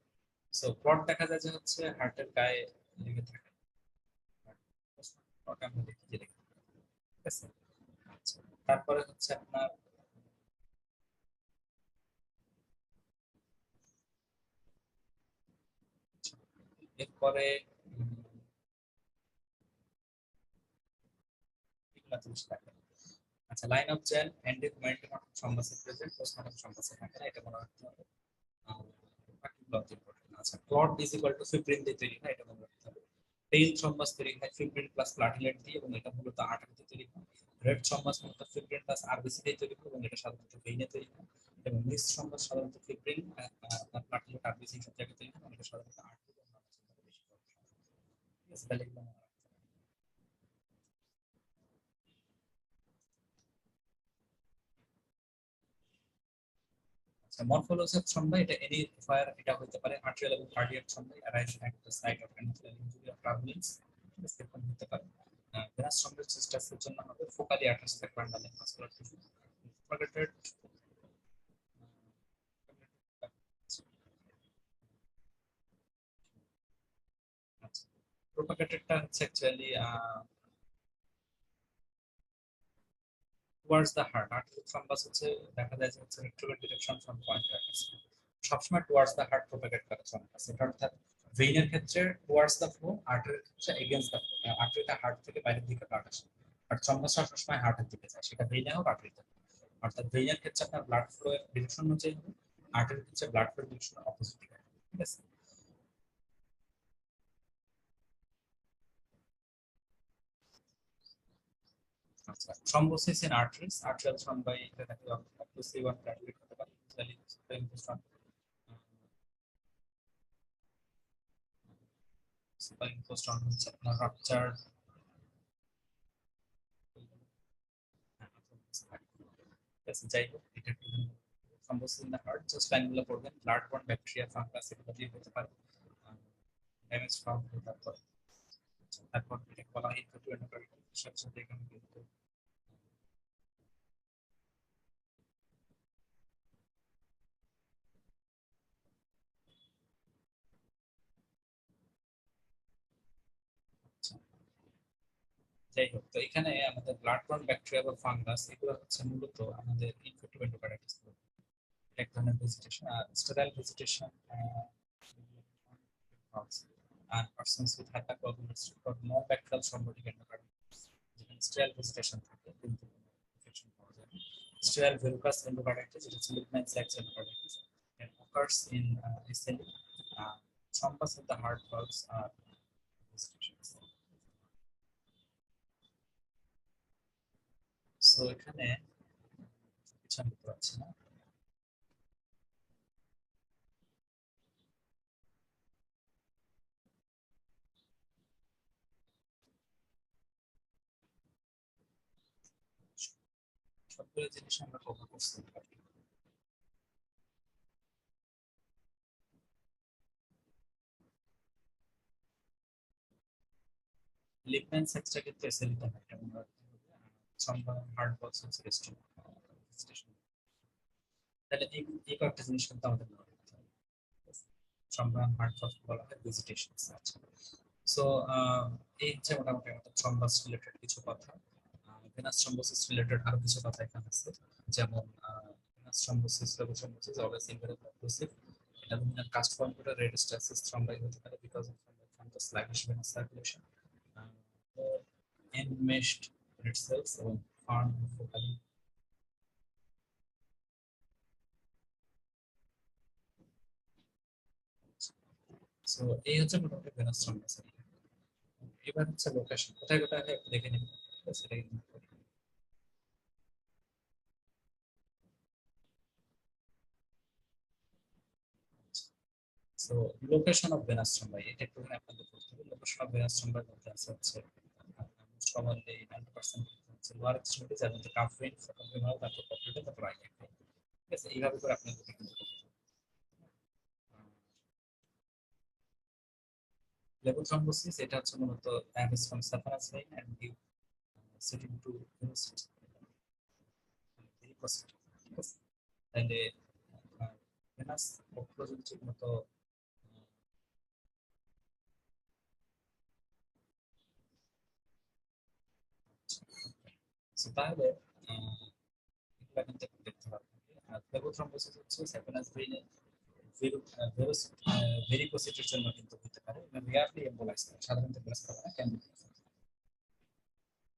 সো ক্লট দেখা যায় যে হচ্ছে হার্টের গায়ে লেগে থাকে, ক্লট আমরা দেখি যে লেগে থাকে। ঠিক আছে। আচ্ছা, তারপরে হচ্ছে আপনার এরপরে এগুলা জিনিস থাকে। আচ্ছা, লাইন অফ জেন অ্যান্টিমর্টাম থ্রম্বোসের প্রেজেন্ট, পোস্টমর্টাম থ্রম্বোসের থাকে না, এটা মনে রাখতে হবে। বাকিগুলো অত ইম্পর্টেন্ট না। আচ্ছা, clot is equal to fibrin দিয়ে তৈরি হয়, এটা মনে রাখতে হবে। পেইল থ্রম্বাস তৈরি হয় ফিব্রিন প্লাস প্লাটিলেট দিয়ে, এবং এটা মূলত আঠা দিয়ে তৈরি হয়। রেড থ্রম্বাস মূলত ফিব্রিন প্লাস আরবিসি দিয়ে তৈরি হয় এবং এটা সাধারণত ভেইনে তৈরি হয়, এবং মিক্সড থ্রম্বাস সাধারণত ফিব্রিন আপনার প্লাটিলেট আরবিসি সব জায়গায় তৈরি হয় এবং এটা সাধারণত আর্টারি এবং নার্ভ বেশি করে। ঠিক আছে, তাহলে এগুলো মনে রাখতে হবে। আচ্ছা, মরফোলজি অফ থ্রম্বাই, এটা এনি ফায়ার, এটা হতে পারে আর্টেরিয়াল এবং cardiac thrombi arising at the site of endothelial injury or turbulence. এরকম হতে পারে। ভেনাস থ্রম্বোসিস সিস্টাসের জন্য হবে focally attach the granular muscular tissue propagated. আচ্ছা, প্রপাগেটেডটা হচ্ছে actually towards the heart. Artery thrombus হচ্ছে দেখা যায় যে হচ্ছে retrograde direction from point attach, সবসময় টুয়ার্ডস দ্য হার্ট প্রপাগেট করে থ্রম্বাস। এটা অর্থাৎ ভেইনের ক্ষেত্রে টুয়ার্ডস দ্য ফ্লো, আর্টারির ক্ষেত্রে এগেইনস্ট দ্য ফ্লো, আর্টারিটা হার্ট থেকে বাইরের দিকে ব্লাড আসে, আর থ্রম্বাসটা সবসময় হার্টের দিকে যায়, সেটা ভেইনে হোক আর্টারিতে হোক। অর্থাৎ ভেইনের ক্ষেত্রে আপনার ব্লাড ফ্লো এর ডিরেকশন অনুযায়ী হবে, আর্টারির ক্ষেত্রে ব্লাড ফ্লো ডিরেকশন অপোজিট হবে। ঠিক আছে। আচ্ছা, থ্রম্বোসিস ইন আর্টারিস, আর্টেরিয়াল থ্রম্বাই, এটা থাকে অবভিয়াসলি ওয়ান প্লাটিলেট হতে পারে, সুপারইম্পোজড অন হচ্ছে আপনার রাপচার। যাই হোক, এটা একটু thrombosis in the heart, just লাইনগুলো পড়বেন, ব্লাড বর্ন ব্যাকটেরিয়া, ফাঙ্গাস, এগুলো দিয়ে হতে পারে, ড্যামেজ ফাউন্ড, তারপর তারপর এটা বলা হয় ইনফেক্টিভ এন্ডোকার্ডিয়াল, সাথে সাথে এখানে কিন্তু যাই হোক, তো এখানে আমাদের ব্লাড বর্ন ব্যাকটেরিয়া বা ফাঙ্গাস, এগুলো হচ্ছে মূলত আমাদের ইনফেক্টিভ এন্ডোকার্ডিটিস, এক ধরনের vegetation, sterile vegetation, and persons with hypercoagulation or non-bacterial thrombotic endocarditis, যেখানে sterile vegetation থাকে কিন্তু ইনফেকশন পাওয়া যায় না। Sterile verrucous endocarditis, যেটা হচ্ছে Liebmann Sachs endocarditis, and occurs in SLE. Thrombus of the heart valves are vegetations. So এখানে কিছু আমি দেখতে পাচ্ছি না। সবগুলো জিনিস আমরা কভার করতে পারি। লিগম্যান সেক্সটা কিন্তু এসএলইটা হয়, এবং থ্রম্বাস হার্ট valves হচ্ছে vegetation। তাহলে এই কয়েকটা জিনিস কিন্তু আমাদের মনে রাখতে হবে। থ্রম্বাস হার্ট valve বলা হয় ভেজিটেশন। আচ্ছা, সো এই হচ্ছে মোটামুটি আমাদের থ্রম্বাস রিলেটেড কিছু কথা। ভেনাস থ্রম্বোসিস রিলেটেড আরো কিছু কথা এখানে আছে, যেমন ভেনাস থ্রম্বোসিস, লেবুল থ্রম্বোসিস অলওয়েজ ইনভেরি প্রগ্রেসিভ। এটা বিভিন্ন কাস্ট ফর্ম করে রেড স্ট্যাসিস থ্রম্বাই হতে পারে because of from the sluggish venous circulation, enmeshed red cells এবং ফার্ম ফোকালি। সো এই হচ্ছে মোটামুটি ভেনাস থ্রম্বোসিস। এবার হচ্ছে লোকেশন, কোথায় কোথায় হয় একটু দেখে নিন, সেটাই। সো লোকেশন অফ ভেনাস থ্রম্বাই, এটা একটু আপনাদের করতে হবে। লোকেশন অফ ভেনাস থ্রম্বাই মধ্যে আছে হচ্ছে মোস্ট কমনলি 90% হচ্ছে লোয়ার এক্সট্রিমিটি, যার মধ্যে কাফ ভেইন, ফোকাল ফেমোরাল, তারপর পপলেট, তারপর রাইট ভেইন। ঠিক আছে, এইভাবে করে আপনাদের কিন্তু করতে হবে। লেবু থ্রম্বোসিস, এটা হচ্ছে মূলত অ্যাভিস from saphenous vein and give sitting to venous varicosity. ঠিক আছে, তাহলে ভেনাস বক্র যদি ঠিক মতো তাহলে এগুলা কিন্তু একটু দেখতে হবে। আর লেবু থ্রম্বোসিস হচ্ছে সাফারাস ভেইনে ভেরিকোসিটির জন্য কিন্তু হতে পারে, রেয়ারলি এম্বোলাইজ করে, সাধারণত এম্বোলাইজ করে না, কেন?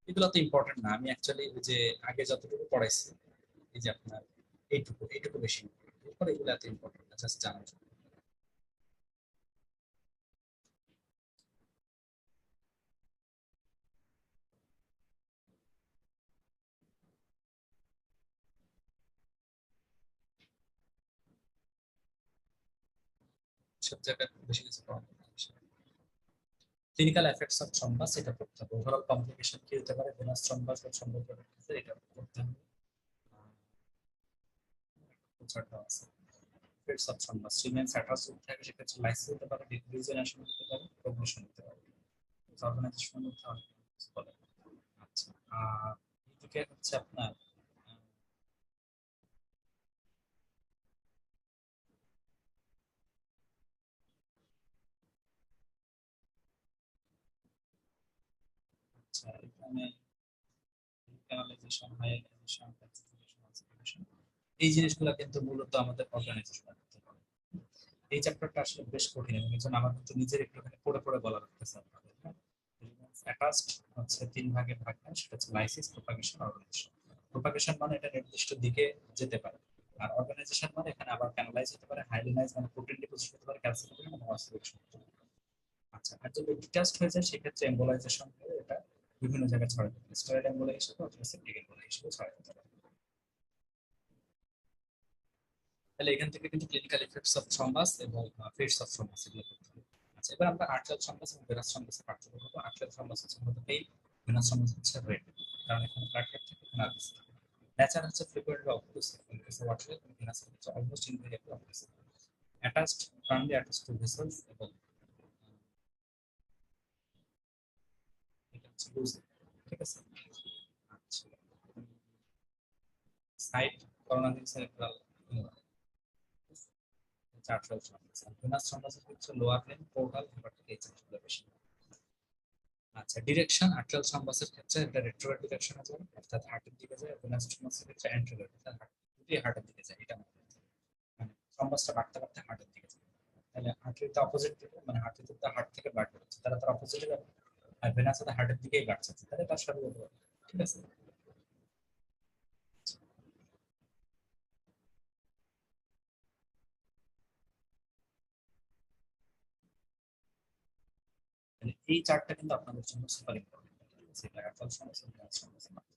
এগুলো তো ইম্পর্টেন্ট না, আমি অ্যাকচুয়ালি ওই যে আগে যতটুকু পড়াইছি, এই যে আপনার এইটুকু এইটুকু বেশি ইম্পর্টেন্ট, এরপরে এগুলো এত ইম্পর্টেন্ট না, জাস্ট জানার জন্য। এইসব জায়গায় বেশি কিছু পাওয়া যায় না। ক্লিনিক্যাল এফেক্টস অফ থ্রম্বাস এটা পড়তে হবে, ওভারঅল কমপ্লিকেশন কি হতে পারে ভেনাস থ্রম্বাস বা থ্রম্বোপ্লাস্টিক ক্ষেত্রে এটা পড়তে হবে। প্রচারটা আছে effects of thrombus remains attach যদি থাকে সেক্ষেত্রে লাইসিস হতে পারে, ডিফিউশন হতে পারে, প্রোগ্রেশন হতে পারে, অর্গানাইজেশন মধ্যে অনেক কিছু বলে। আচ্ছা আর এদিকে হচ্ছে আপনার আচ্ছা এখানে ক্যানালাইজেশন, হাইয়ালাইজেশন, ক্যালসিফিকেশন, এই জিনিসগুলো কিন্তু মূলত আমাদের অর্গানাইজেশন করতে হবে। এই চ্যাপ্টারটা আসলে বেশ কঠিন এবং এই জন্য আমার কিন্তু নিজের একটুখানি পড়ে পড়ে বলা লাগতেছে আপনাদের। অ্যাটাচড হচ্ছে তিন ভাগে ভাগ হয়, সেটা হচ্ছে লাইসিস, প্রোপাগেশন, অর্গানাইজেশন। প্রোপাগেশন মানে এটা নির্দিষ্ট দিকে যেতে পারে, আর অর্গানাইজেশন মানে এখানে আবার ক্যানালাইজ হতে পারে, হাইলিনাইজ মানে প্রোটিন ডিপোজিট হতে পারে, ক্যালসিফিকেশন মানে অক্সিডেশন হতে পারে। আচ্ছা আর যদি ডিটাচড হয়ে যায় সেক্ষেত্রে এম্বোলাইজেশন হয়ে এটা বিভিন্ন জায়গায় ছড়াতে পারে, স্টেরয়েড এম্বোলাই হিসেবে অথবা সেপ্টিক এম্বোলাই হিসেবে ছড়াতে পারে। তাহলে এখান থেকে কিন্তু ক্লিনিক্যাল ইফেক্টস অফ থ্রম্বাস এবং ফেটস অফ থ্রম্বাস এগুলো করতে হবে। আচ্ছা এবার আমরা আর্টারিয়াল থ্রম্বাস এবং ভেনাস থ্রম্বাসের পার্থক্য করব। আর্টারিয়াল থ্রম্বাস হচ্ছে মূলত এই, ভেনাস থ্রম্বাস হচ্ছে রেড, কারণ এখানে প্লাকেট থাকে, এখানে আর্টারিস থাকে। ন্যাচার হচ্ছে frequently occlusive, in case of arterial এবং ভেনাস হচ্ছে almost invariably occlusive. Attached, firmly attached to vessels এবং এটা হচ্ছে লুজ, ঠিক আছে। আচ্ছা site coronary cerebral arterial thrombus, আর ভেনাস থ্রম্বাসের হচ্ছে লোয়ার ভেন, পোর্টাল, হেপাটিক এই জিনিসগুলো বেশি। আচ্ছা ডিরেকশন আর্টারিয়াল থ্রম্বাসের ক্ষেত্রে এটা রেট্রোগ্রেড ডিরেকশনে যায়, অর্থাৎ হার্টের দিকে যায়, ভেনাস থ্রম্বাসের ক্ষেত্রে অ্যান্ট্রোগ্রেড, অর্থাৎ দুটি হার্টের দিকে যায়। এটা মানে থ্রম্বাসটা বাড়তে বাড়তে হার্টের দিকে যায়। তাহলে আর্টারিতে অপোজিট দিকে, মানে হার্টের তো হার্ট থেকে ব্লাড বেরোচ্ছে, তারা তার অপোজিটে যাবে, আর ভেনাস তো হার্টের দিকেই বাড়ছে, তাহলে তার সাথে যেতে পারে। ঠিক আছে। তাহলে এই চার্টটা কিন্তু আপনাদের জন্য সুপার ইম্পর্টেন্ট, ঠিক আছে, এটা আর্টারিয়াল থ্রম্বাস এবং ভেনাস থ্রম্বাসের মধ্যে।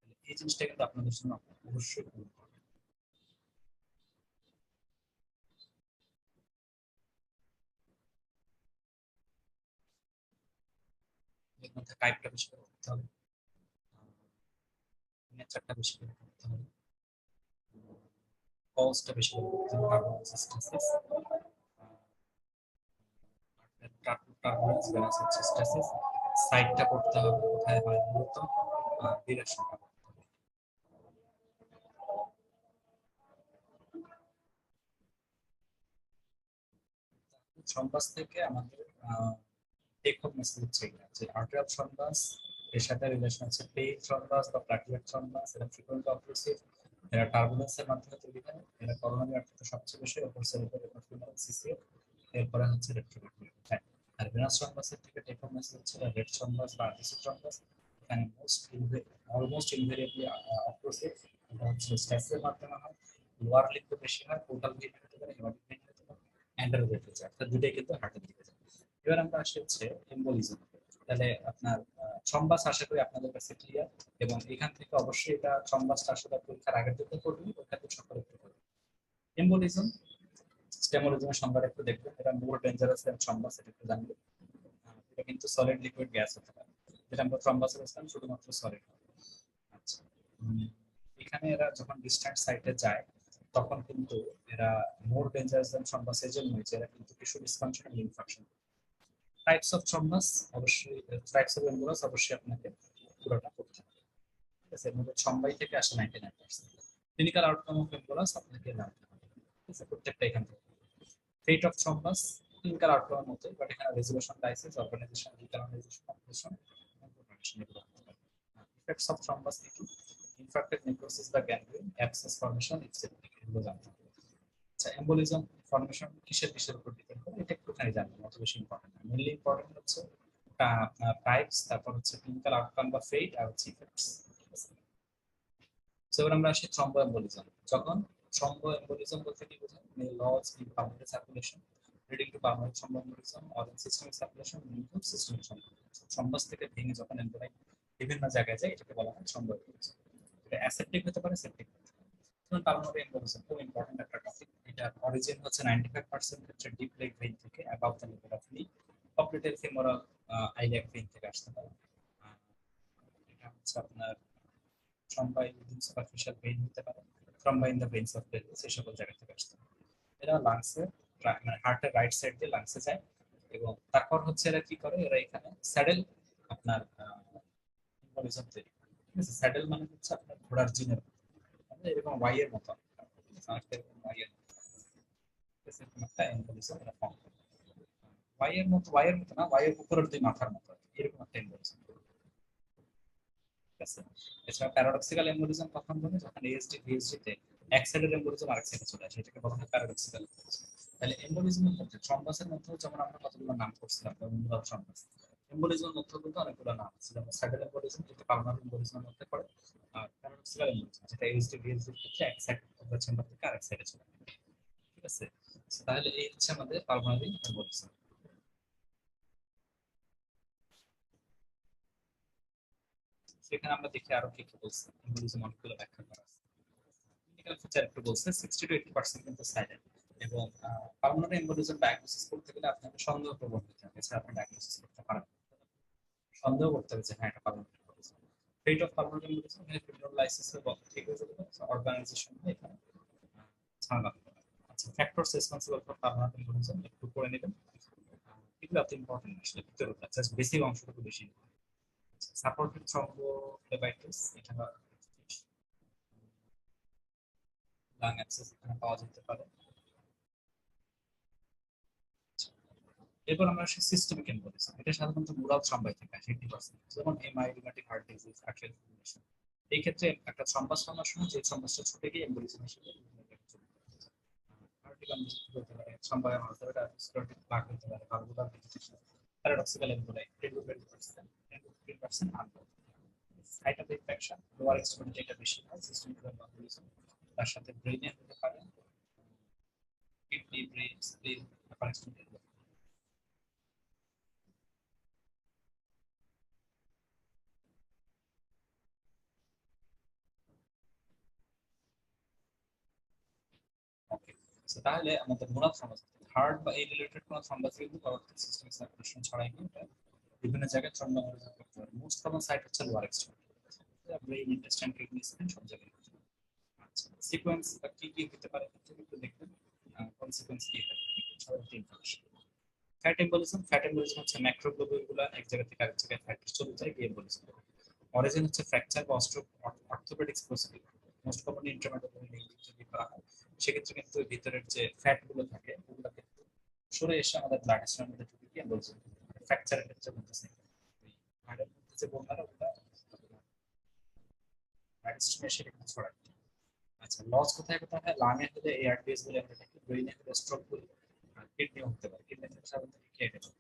তাহলে এই জিনিসটা কিন্তু আপনাদের জন্য অবশ্যই খুব important। এর মধ্যে টাইপটা বেশি করে করতে হবে, নেচারটা বেশি করে করতে হবে, কজটা বেশি করে করতে হবে, কার্বোসিস্টেসিস, টার্বুলেন্স, ভেনাস সিস্টেসিস, সাইডটা করতে হবে কোথায় হয় মূলত, ডিরেকশনটা করতে হবে। থ্রম্বাস থেকে আমাদের টেক হোম মেসেজ হচ্ছে এটা যে আর্টারিয়াল থ্রম্বাস এর সাথে রিলেশন আছে পেইন থ্রম্বাস বা প্লাকিয়ার থ্রম্বাস, এরা ফ্রিকোয়েন্টলি অক্লুসিভ, এরা টার্বুলেন্সের মাধ্যমে তৈরি হয়, এরা করোনারি আর্টারিতে সবচেয়ে বেশি, অপর সেরিব্রাল এবং ফিউনাল সিসিএফ, এরপরে হচ্ছে রেট্রোগ্রেড। হ্যাঁ আর ভেনাস থ্রম্বাসের থেকে টেক হোম মেসেজ হচ্ছে রেড থ্রম্বাস বা আর্টিসি থ্রম্বাস, এখানে অলমোস্ট ইনভেরিয়েবলি অক্লুসিভ, এটা হচ্ছে স্ট্যাসের মাধ্যমে হয়, লোয়ার লিম্বে বেশি হয়, পোর্টাল ভেইন হতে পারে, হেমাটিক ভেইন হতে পারে, অ্যান্ডারোভেইন হতে পারে, অর্থাৎ দুটোই কিন্তু হার্টের দিকে যায়। এবার আমরা আসি হচ্ছে এম্বোলিজম। তাহলে আপনার থ্রম্বাস আশা করি আপনাদের কাছে ক্লিয়ার, এবং এখান থেকে অবশ্যই এটা থ্রম্বাসটা আসলে পরীক্ষার আগের দিকে করবেন, পরীক্ষাতে সকলে একটু করবেন। এম্বোলিজম, স্টেমোলিজমের সংজ্ঞাটা একটু দেখবেন, এটা মোর ডেঞ্জারাস দ্যান থ্রম্বাস, এটা একটু জানবেন। এটা কিন্তু সলিড লিকুইড গ্যাস হতে পারে, যেটা আমরা থ্রম্বাসে বলছিলাম শুধুমাত্র সলিড। আচ্ছা এখানে এরা যখন ডিসট্যান্ট সাইটে যায় তখন কিন্তু এরা মোর ডেঞ্জারাস দ্যান থ্রম্বাস এর জন্য, এরা কিন্তু tissue dysfunction, infection. Types of thrombus অবশ্যই, টাইপস অফ এম্বুলাস অবশ্যই আপনাকে পুরোটা করতে হবে, ঠিক আছে, এর মধ্যে ছম্বাই থেকে আসে 99%। ক্লিনিক্যাল আউটকাম অফ এম্বুলাস আপনাকে জানতে হবে, ঠিক আছে, প্রত্যেকটা এখান থেকে। ফেট অফ থ্রম্বাস ক্লিনিক্যাল আউটকামের মতো, বাট এখানে resolution, licence, organisation, recanalisation, operation এবং প্রোপাগেশন এগুলো হতে পারে। ইফেক্টস অফ থ্রম্বাস কি কি? ইনফ্রাক্টেড নেক্রোসিস বা গ্যাংগ্রিন, অ্যাবসেস ফর্মেশন, এক্সেপ্টিক, এগুলো জানতে হবে। আচ্ছা এম্বোলিজম ফর্মেশন কিসের কিসের উপর ডিপেন্ড করে এটা একটুখানি জানবেন, অত বেশি ইম্পর্টেন্ট না, মেইনলি ইম্পর্টেন্ট হচ্ছে আপনার টাইপস, তারপর হচ্ছে ক্লিনিক্যাল আউটকাম বা ফেট, আর হচ্ছে ইফেক্টস। সো এবার আমরা আসি থ্রম্বো এম্বোলিজম। যখন থ্রম্বো এম্বোলিজম বলতে কি বোঝায়, loss in public circulation, leading to permanent thrombo embolism or systemic circulation include systemic thrombo. Thrombus থেকে ভেঙে যখন এমবোলাই বিভিন্ন জায়গায় যায় এটাকে বলা হয় থ্রম্বো এমবোলিজম। এটা অ্যাসেপ্টিক হতে পারে, সেপ্টিক হতে পারে। পালমোনারি এমবোলিজম খুব ইম্পর্টেন্ট একটা টপিক। এটা অরিজিন হচ্ছে 95% ক্ষেত্রে ডিপ লেগ ভেইন থেকে, অ্যাবাভ দ্য লেভেল অফ নি, অপ্লিটের ফিমোরাল আইলিয়াক ভেইন থেকে আসতে পারে। এটা হচ্ছে আপনার থ্রম্বাই উইদিন সুপারফিশিয়াল ভেইন হতে পারে, thrombi in the veins of pelvis, এই সকল জায়গা থেকে আসতে পারে। এরা লাংসে, মানে হার্টের রাইট সাইড দিয়ে লাংসে যায়, এবং তারপর হচ্ছে এরা কি করে, এরা এখানে স্যাডেল আপনার এম্বলিজম তৈরি করে। ঠিক আছে, স্যাডেল মানে হচ্ছে আপনার ঘোড়ার জিনের মতো, এরকম ওয়াই এর মতো, অনেকটা এরকম ওয়াই এর মতো এরকম একটা এম্বলিজম এরা ফর্ম করে। ওয়াই এর মতো না, ওয়াই এর উপরের দুই মাথার মতো এরকম একটা এম্বলিজম। ঠিক আছে, এছাড়া প্যারাডক্সিক্যাল এম্বলিজম কখন বলে, যখন এএসডি ভিএসডি তে এক সাইডের এম্বলিজম আরেক সাইডে চলে আসে, এটাকে বলা হয় প্যারাডক্সিক্যাল এম্বলিজম। তাহলে এম্বলিজমের মধ্যে থ্রম্বাসের মধ্যেও যেমন আমরা কতগুলো নাম করছিলাম, যেমন মুরাল থ্রম্বাস, এম্বলিজমের মধ্যেও কিন্তু অনেকগুলো নাম আছে, যেমন স্যাডেল এম্বলিজম যেটা পালমার এম্বলিজমের মধ্যে পড়ে, আর প্যারাডক্সিক্যাল এম্বলিজম যেটা এএসডি ভিএসডি এর ক্ষেত্রে এক সাইড অফ দ্য চেম্বার থেকে আরেক সাইডে চলে আসে। ঠিক আছে, তাহলে এই হচ্ছে আমাদের পালমারি এম্বলিজম। সেখানে আমরা দেখি আরো কি কি বলছে, এম্বলিজম অনেকগুলো ব্যাখ্যা করা আছে। ক্লিনিক্যাল ফিচার একটু বলছে 60 to 80% কিন্তু সাইলেন্ট, এবং পালমোনারি এম্বলিজম ডায়াগনোসিস করতে গেলে আপনাকে সন্দেহ প্রবণ হতে হবে, এছাড়া আপনি ডায়াগনোসিস করতে পারেন। সন্দেহ করতে হবে যে হ্যাঁ এটা pulmonary embolism. Fate of pulmonary embolism এখানে ফিব্রিনোলাইসিস এর বদলে ঠিক হয়ে যাবে, অর্গানাইজেশন এখানে ঝামেলা হবে না। আচ্ছা, factors responsible for pulmonary embolism একটু করে নেবেন। এগুলো আপনি ইম্পর্টেন্ট আসলে, ভিতরে জাস্ট বেসিক অংশটুকু বেশি। সাপোর্টিভ থ্রম্বোফ্লেবাইটিস, এটা লাং অ্যাবসেস এখানে পাওয়া যেতে পারে। এরপর আমরা আসি সিস্টেমিক এমবোলিজম, এটা সাধারণত মুরাল থ্রম্বাই থেকে আসে 80%, যেমন MI, rheumatic heart disease, arterial fibrillation. এই ক্ষেত্রে একটা থ্রম্বাস হওয়ার সময় যে থ্রম্বাসটা ছুটে গিয়ে এমবোলিজম হিসেবে আর্টিক কনজেশন হতে পারে, থ্রম্বাই হতে পারে, স্ক্লেরোটিক প্লাক হতে পারে, valvular vegetation, paradoxical emboli 10 to 20% unknown. Site of infection lower extremity এটা বেশি হয়, সিস্টেমিক এমবোলিজম। তার সাথে ব্রেইনে হতে পারে, কিডনি, ব্রেইন, স্প্লিন, আপার এক্সট্রিমিটি। ওকে, তাহলে আমাদের মোরাল থ্রম্বাস, হার্ট বা এই রিলেটেড কোনো থ্রম্বাস কিন্তু পরবর্তী সিস্টেমিক সার্কুলেশন ছড়াই নিয়ে এটা বিভিন্ন জায়গায় থ্রম্বোএমবোলিজম করতে পারে। মোস্ট কমন সাইট হচ্ছে lower extremity, brain, intestine, kidney, স্প্লিন সব জায়গায়। আচ্ছা, সিকোয়েন্স কি কি হতে পারে একটু দেখবেন, কোন সিকোয়েন্স কি হবে সাধারণত information. Fat embolism, fat embolism হচ্ছে ম্যাক্রোগ্লোবিউলগুলো এক জায়গা থেকে আরেক জায়গায় ফ্যাট চলে যায়, গিয়ে এম্বোলিজম। অরিজিন হচ্ছে ফ্র্যাকচার বা অর্থোপেডিক স্পেসিফিক, মোস্ট কমনলি ইন্ট্রামেটাল যদি করা হয়, সেক্ষেত্রে কিন্তু ভিতরের যে ফ্যাট গুলো থাকে ওগুলো কিন্তু সরে এসে আমাদের ব্লাড স্ট্রিমের মধ্যে ঢুকে গিয়ে এম্বোলিজম। ফ্র্যাকচারের ক্ষেত্রে বলতেছে হাড়ের মধ্যে যে বোনগুলো ওগুলো ব্লাড স্ট্রিমে এসে কিন্তু ছড়ায়। আচ্ছা, লস কোথায় কোথায় হয়, লাংয়ে হলে এআরডিএস বলে আমরা দেখি, ব্রেইনে হলে স্ট্রোক বলি, আর কিডনিও হতে পারে, কিডনি থেকে সাধারণত কেটে যায়।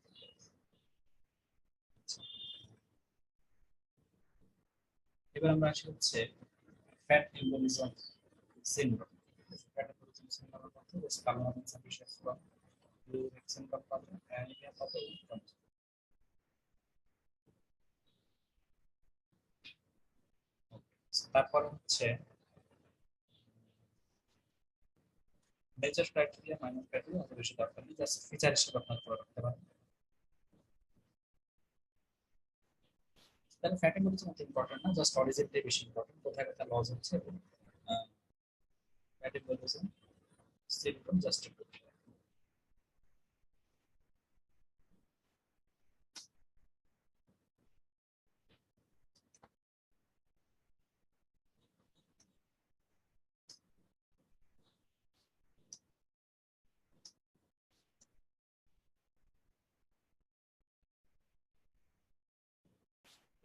এবার আমরা আসি হচ্ছে fat embolism syndrome. Metabolism syndrome মধ্যে হচ্ছে কার্বোহাইড্রেট insufficiency বা blue syndrome পাবে, অ্যানিমিয়া পাবে, তারপর হচ্ছে মেজর ক্রাইটেরিয়া, মাইনর ক্রাইটেরিয়া অত বেশি দরকার নেই, জাস্ট ফিচার হিসেবে আপনার করে রাখতে পারেন। তাহলে ফ্যাটি এম্বোলিজম অত ইম্পর্টেন্ট না, জাস্ট অরিজিনটাই বেশি ইম্পর্টেন্ট, কোথায় কোথায় লস হচ্ছে এবং ফ্যাটি এম্বোলিজম সিম্পটম জাস্ট একটু।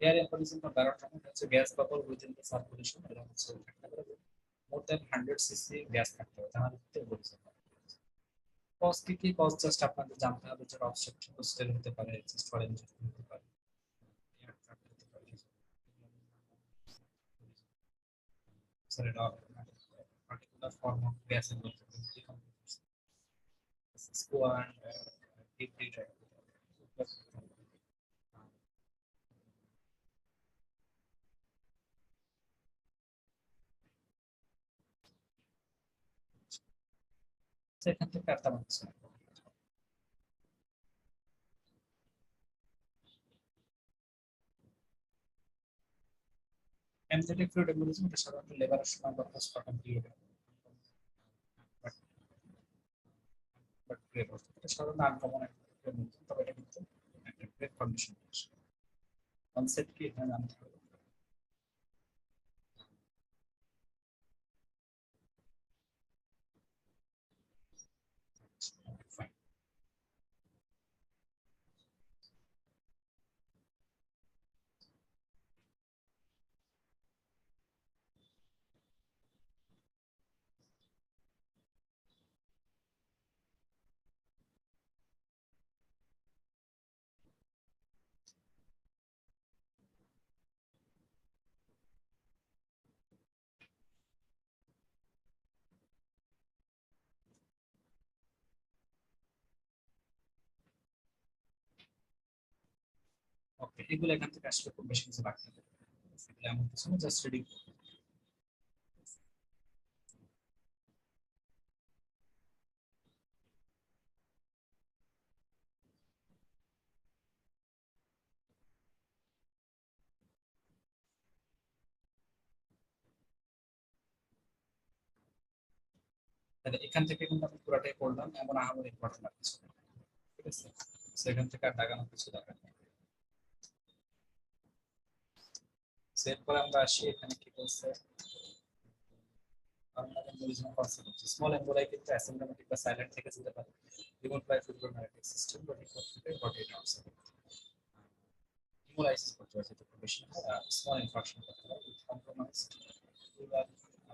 এয়ার এম্বোলিজম বা ব্যারোট্রমা হচ্ছে gas bubble within the circulation, এটা হচ্ছে মোর দ্যান 100 সিসি গ্যাস থাকতে হবে, তাহলে এম্বোলিজম। কজ কি কি, কজ জাস্ট আপনাদের জানতে হবে, যে অবস্ট্রাকটিভ হোস্টেল হতে পারে, চেস্ট ওয়াল ইনফেকশন হতে পারে, এয়ার ট্রাফিক হতে পারে, পার্টিকুলার ফর্ম অফ গ্যাস এর মধ্যে squat, deep breath. সেখান থেকে আর তেমন কিছু না। এমজেটিক ফ্লুইড এমবোলিজম এটা সাধারণত লেবারের সময় বা পোস্টমর্টম পিরিয়ডে, বাট বাট গ্রেট এটা সাধারণত আনকমন একটা মধ্যে, তবে এটা কিন্তু একটা গ্রেট কন্ডিশন। কনসেপ্ট কি এখানে জানতে হবে। ফাইন। ওকে, এগুলো এখান থেকে আসলে খুব বেশি কিছু রাখতে হবে, এগুলো এমন কিছু না, জাস্ট রিডিং। তাহলে এখান থেকে কিন্তু আমি পুরোটাই পড়লাম, এমন আহামরি ইম্পর্টেন্ট আর কিছু না। ঠিক আছে, সেখান থেকে আর দাগানোর কিছু দরকার নেই। এরপরে আমরা আসি এখানে কি বলছে, স্মল এম্বোলাই কিন্তু অ্যাসিম্পটোমেটিক বা সাইলেন্ট থেকে যেতে পারে, ইভেন প্রায় ফিব্রোনাইটিক সিস্টেম বা রিপোর্ট থেকে ঘটে এটা অবস্থা। হেমোলাইসিস করতে হয় যেটা খুব বেশি হয়, আর স্মল ইনফেকশন করতে হয় with compromised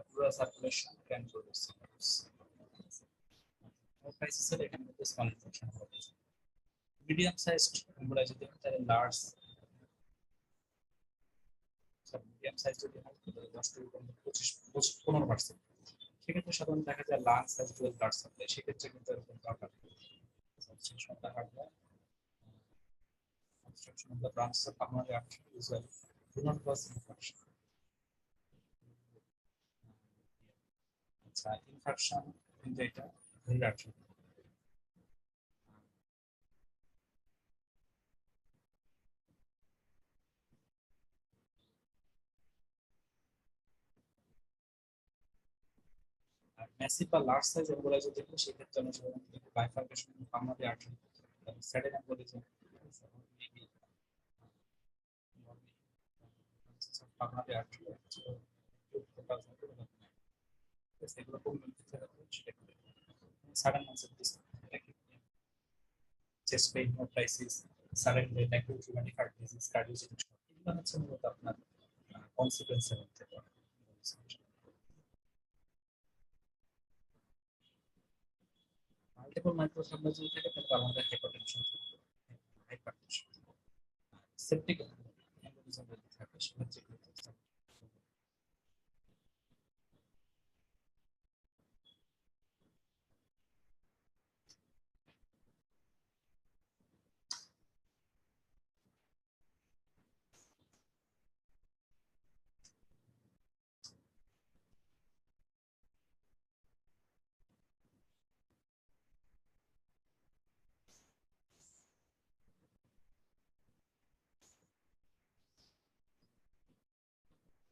pleural circulation can produce symptoms. হেমোলাইসিসের এখানে মধ্যে স্মল ইনফেকশন হবে। মিডিয়াম সাইজড এম্বোলাই যদি হয় তাহলে লার্জ, মিডিয়াম সাইজ যদি হয় তাহলে 10 থেকে 15%, সেক্ষেত্রে সাধারণত দেখা যায় লাংস সাইজ ব্লাড সাপ্লাই, সেক্ষেত্রে কিন্তু এরকম দরকার obstruction of the heart valve, obstruction of the branches of pulmonary artery usually do not cause infection. আচ্ছা, ইনফেকশন কিন্তু এটা ধরে রাখতে হবে। আর ম্যাসিভ বা লার্জ সাইজ এম্বোলাই যদি হয় সেক্ষেত্রে আমরা সাধারণত bifurcation of pulmonary artery, saddle embolism, pulmonary artery এগুলো খুব sudden onset chest pain, hepatitis, sudden death, acute rheumatic heart disease, cardiogenic shock, এগুলো হচ্ছে মূলত আপনার কনসিকুয়েন্সের মধ্যে পড়ে। মাল্টিপল মাইক্রোসার্জারি থেকে কিন্তু আমাদের হাইপারটেনশন থাকবে, হাইপারটেনশন, সেপটিক এম্বোলিজম যদি থাকে সেক্ষেত্রে কিন্তু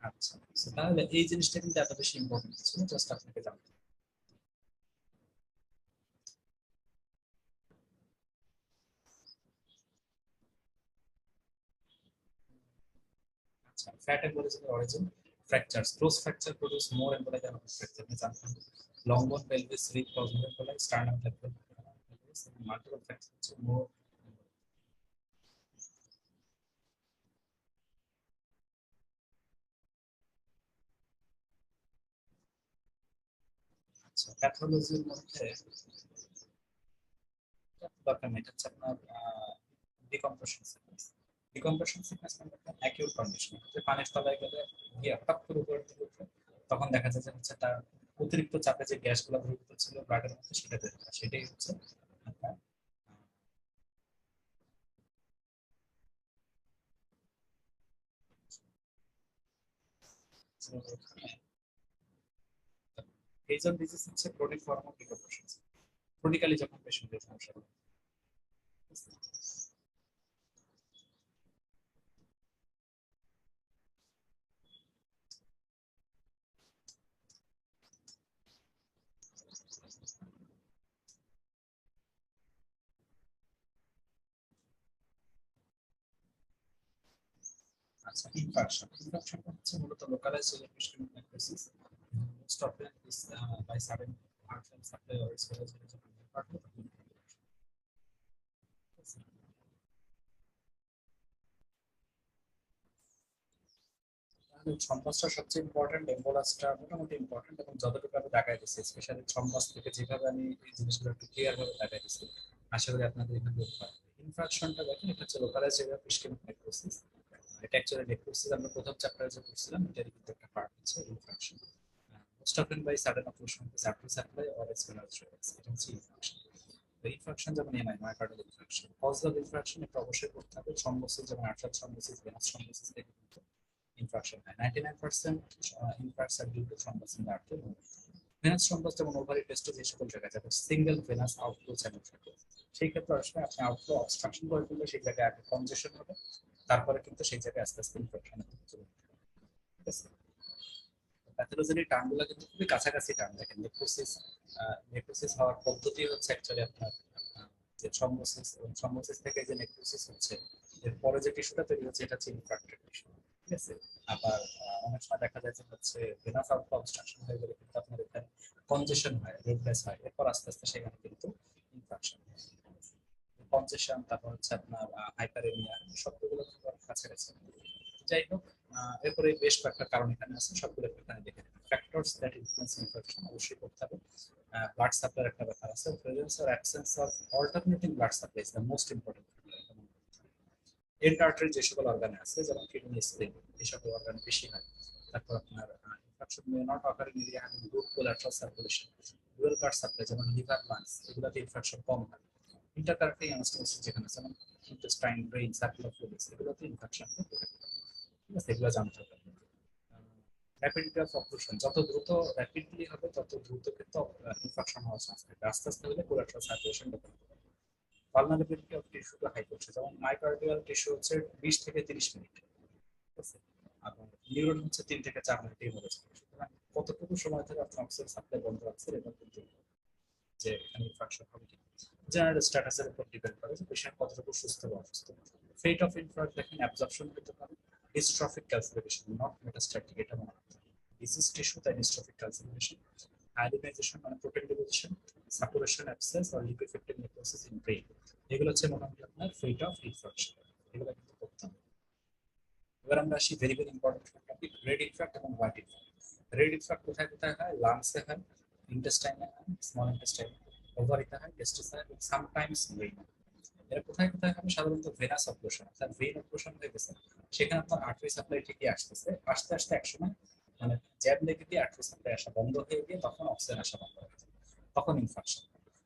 আচ্ছা। তাহলে এই জিনিসটা কিন্তু এত বেশি ইম্পর্টেন্ট ছিল, জাস্ট আপনাকে জানতে হবে। আচ্ছা, ফ্যাট এম্বোলিজমের origin, fractures, close fracture produce more emboli than open fracture, means long bone pelvis, rib, proximal emboli, sternum pelvis, multiple fractures more। আচ্ছা, প্যাথোলজির মধ্যে দরকার নেই, এটা হচ্ছে আপনার ডিকম্প্রেশন সিকনেস। ডিকম্প্রেশন সিকনেস মানে একটা অ্যাকিউট কন্ডিশন, যে পানির তলায় গেলে গিয়ে হঠাৎ করে উপরের দিকে উঠে, তখন দেখা যায় যে হচ্ছে তার অতিরিক্ত চাপে যে গ্যাসগুলো দ্রবীভূত ছিল ব্লাডের মধ্যে সেটা বের হয়, সেটাই হচ্ছে হেজন ডিজিজ হচ্ছে chronic form of decomposition, chronically যখন পেশেন্টের সমস্যা হয়। আচ্ছা, ইনফাকশন ইনফাকশন হচ্ছে মূলত localised electric necrosis, most of this by sudden artery supply or respiratory department. থ্রম্বাসটা সবচেয়ে ইম্পর্টেন্ট, এম্বোলাসটা মোটামুটি ইম্পর্টেন্ট, এবং যতটুকু আমি দেখাই দিচ্ছি স্পেশালি থ্রম্বাস থেকে যেভাবে আমি এই জিনিসগুলো একটু ক্লিয়ার ভাবে দেখাই দিচ্ছি, আশা করি আপনাদের এখানে বুঝতে পারবেন। ইনফ্রাকশনটা দেখেন, এটা হচ্ছে লোকালাইজড ইসকেমিক নেক্রোসিস। এটা অ্যাকচুয়ালি নেক্রোসিস আমরা প্রথম চ্যাপ্টারে যে পড়ছিলাম এটারই কিন্তু একটা পার্ট হচ্ছে infarction. Most often by sudden operation of artery supply or respiratory, এটা হচ্ছে ইনফ্রাকশন। ইনফ্রাকশন যেমন MI myocardial infarction, cause of infarction এটা অবশ্যই করতে হবে থ্রম্বোসিস, যেমন আর্টারি থ্রম্বোসিস, ভেনাস থ্রম্বোসিস থেকে কিন্তু ইনফ্রাকশন হয়। 99% ইনফ্রাকশন আর due to thrombosis in the artery. Venous thrombosis যেমন ওভারি টেস্টে যে সকল জায়গায় যাবে সিঙ্গেল ভেনাস আউটফ্লো চ্যানেল থাকে, সেই ক্ষেত্রে আসলে আপনি আউটফ্লো অবস্ট্রাকশন করে ফেললে সেই জায়গায় আগে কনজেশন হবে, তারপরে কিন্তু সেই জায়গায় আস্তে আস্তে ইনফেকশনের দিকে চলে যাবে। ঠিক আছে, প্যাথোলজির টার্মগুলো কিন্তু খুবই কাছাকাছি টার্ম। দেখেন নেক্রোসিস, নেক্রোসিস হওয়ার পদ্ধতি হচ্ছে অ্যাকচুয়ালি আপনার যে থ্রম্বোসিস, এবং থ্রম্বোসিস থেকে যে নেক্রোসিস হচ্ছে এরপরে যে টিস্যুটা তৈরি হচ্ছে এটা হচ্ছে ইনফ্রাক্টেড টিস্যু। ঠিক আছে, আবার অনেক সময় দেখা যায় যে হচ্ছে ভেনাস আউটফ্লো অবস্ট্রাকশন হয়ে গেলে কিন্তু আপনার এখানে কনজেশন হয়, রেডনেস হয়, এরপর আস্তে আস্তে সেখানে কিন্তু ইনফেকশন হয়। কনজেশন, তারপর হচ্ছে আপনার হাইপারেমিয়া, সবগুলো কিন্তু অনেক কাছাকাছি। যাই হোক, এরপরে বেশ কয়েকটা কারণ এখানে আছে, সবগুলো এখানে দেখে নেবেন। ফ্যাক্টরস দ্যাট ইনফ্লুয়েন্স ইনফেকশন অবশ্যই করতে হবে। ব্লাড সাপ্লাইয়ের একটা ব্যাপার আছে, presence or absence of alternating blood supply is the most important. And artery যে সকল অর্গানে আছে যেমন কিডনি, স্প্লিন, এই সকল অর্গানে বেশি হয়। তারপর আপনার infection may not occur in area having good collateral circulation, dual blood supply যেমন লিভার, লাংস, এগুলোতে ইনফেকশন কম হয়। ইন্টারকারেক্টিং অ্যানাস্টোমোসিস যেখানে আছে, যেমন ইন্টেস্টাইন, ব্রেইন, সার্কুলার ফ্লুইডস, এগুলোতে ইনফেকশন হতে পারে। ঠিক আছে, এগুলো জানতে হবে। র্যাপিডিটি অফ অক্লুশন, যত দ্রুত র্যাপিডলি হবে তত দ্রুত কিন্তু ইনফেকশন হওয়ার চান্স থাকে, আস্তে আস্তে হলে কোলাট্রাল সার্কুলেশন ডেভেলপ হবে। Vulnerability of tissue to hypoxia, যেমন মাইকার্ডিয়াল টিস্যু হচ্ছে 20 থেকে 30 মিনিট, ঠিক আছে, আর নিউরন হচ্ছে 3 থেকে 4 মিনিটেই মরে যাবে। সুতরাং কতটুকু সময় ধরে আপনি অক্সিজেন সাপ্লাই বন্ধ রাখছেন এটা কিন্তু যে এখানে ইনফেকশন হবে কি জেনারেল স্ট্যাটাসের উপর ডিপেন্ড করে যে পেশেন্ট কতটুকু সুস্থ বা অসুস্থ। ফেট অফ ইনফ্রাক্ট দেখেন অ্যাবজর্পশন হতে পারে ডিস্ট্রফিক ক্যালসিফিকেশন, নট মেটাস্ট্যাটিক, এটা মনে রাখতে হবে। ডিসিজ টিস্যু তাই ডিস্ট্রফিক ক্যালসিফিকেশন, আয়োডিনাইজেশন মানে প্রোটিন ডিপোজিশন, সাপুরেশন অ্যাবসেস আর লিকুইফেক্টিভ নেক্রোসিস ইন ব্রেইন, এগুলো হচ্ছে মোটামুটি আপনার ফেট অফ ইনফ্রাকশন, এগুলো কিন্তু করতে হবে। এবার আমরা আসি very very important topic, red infarct এবং হোয়াইট ইনফ্রাক্ট। রেড ইনফ্রাক্ট কোথায় কোথায় হয়? লাংসে হয়, ইন্টেস্টাইনে হয়, স্মল ইন্টেস্টাইনে, ওভারিতে হয়, টেস্টিসে হয়, সামটাইমস ব্রেইন। এরা কোথায় কোথায় হবে? সাধারণত ভেনাস অপারেশন, অর্থাৎ ভেইন অপারেশন হয়ে গেছে, সেখানে আপনার আর্টারি সাপ্লাই ঠিকই আসতেছে, আস্তে আস্তে একসময় মানে জ্যাব লেগে দিয়ে আর্টারি সাপ্লাই আসা বন্ধ হয়ে গিয়ে তখন অক্সিজেন আসা বন্ধ হয়ে যায়, তখন ইনফেকশন।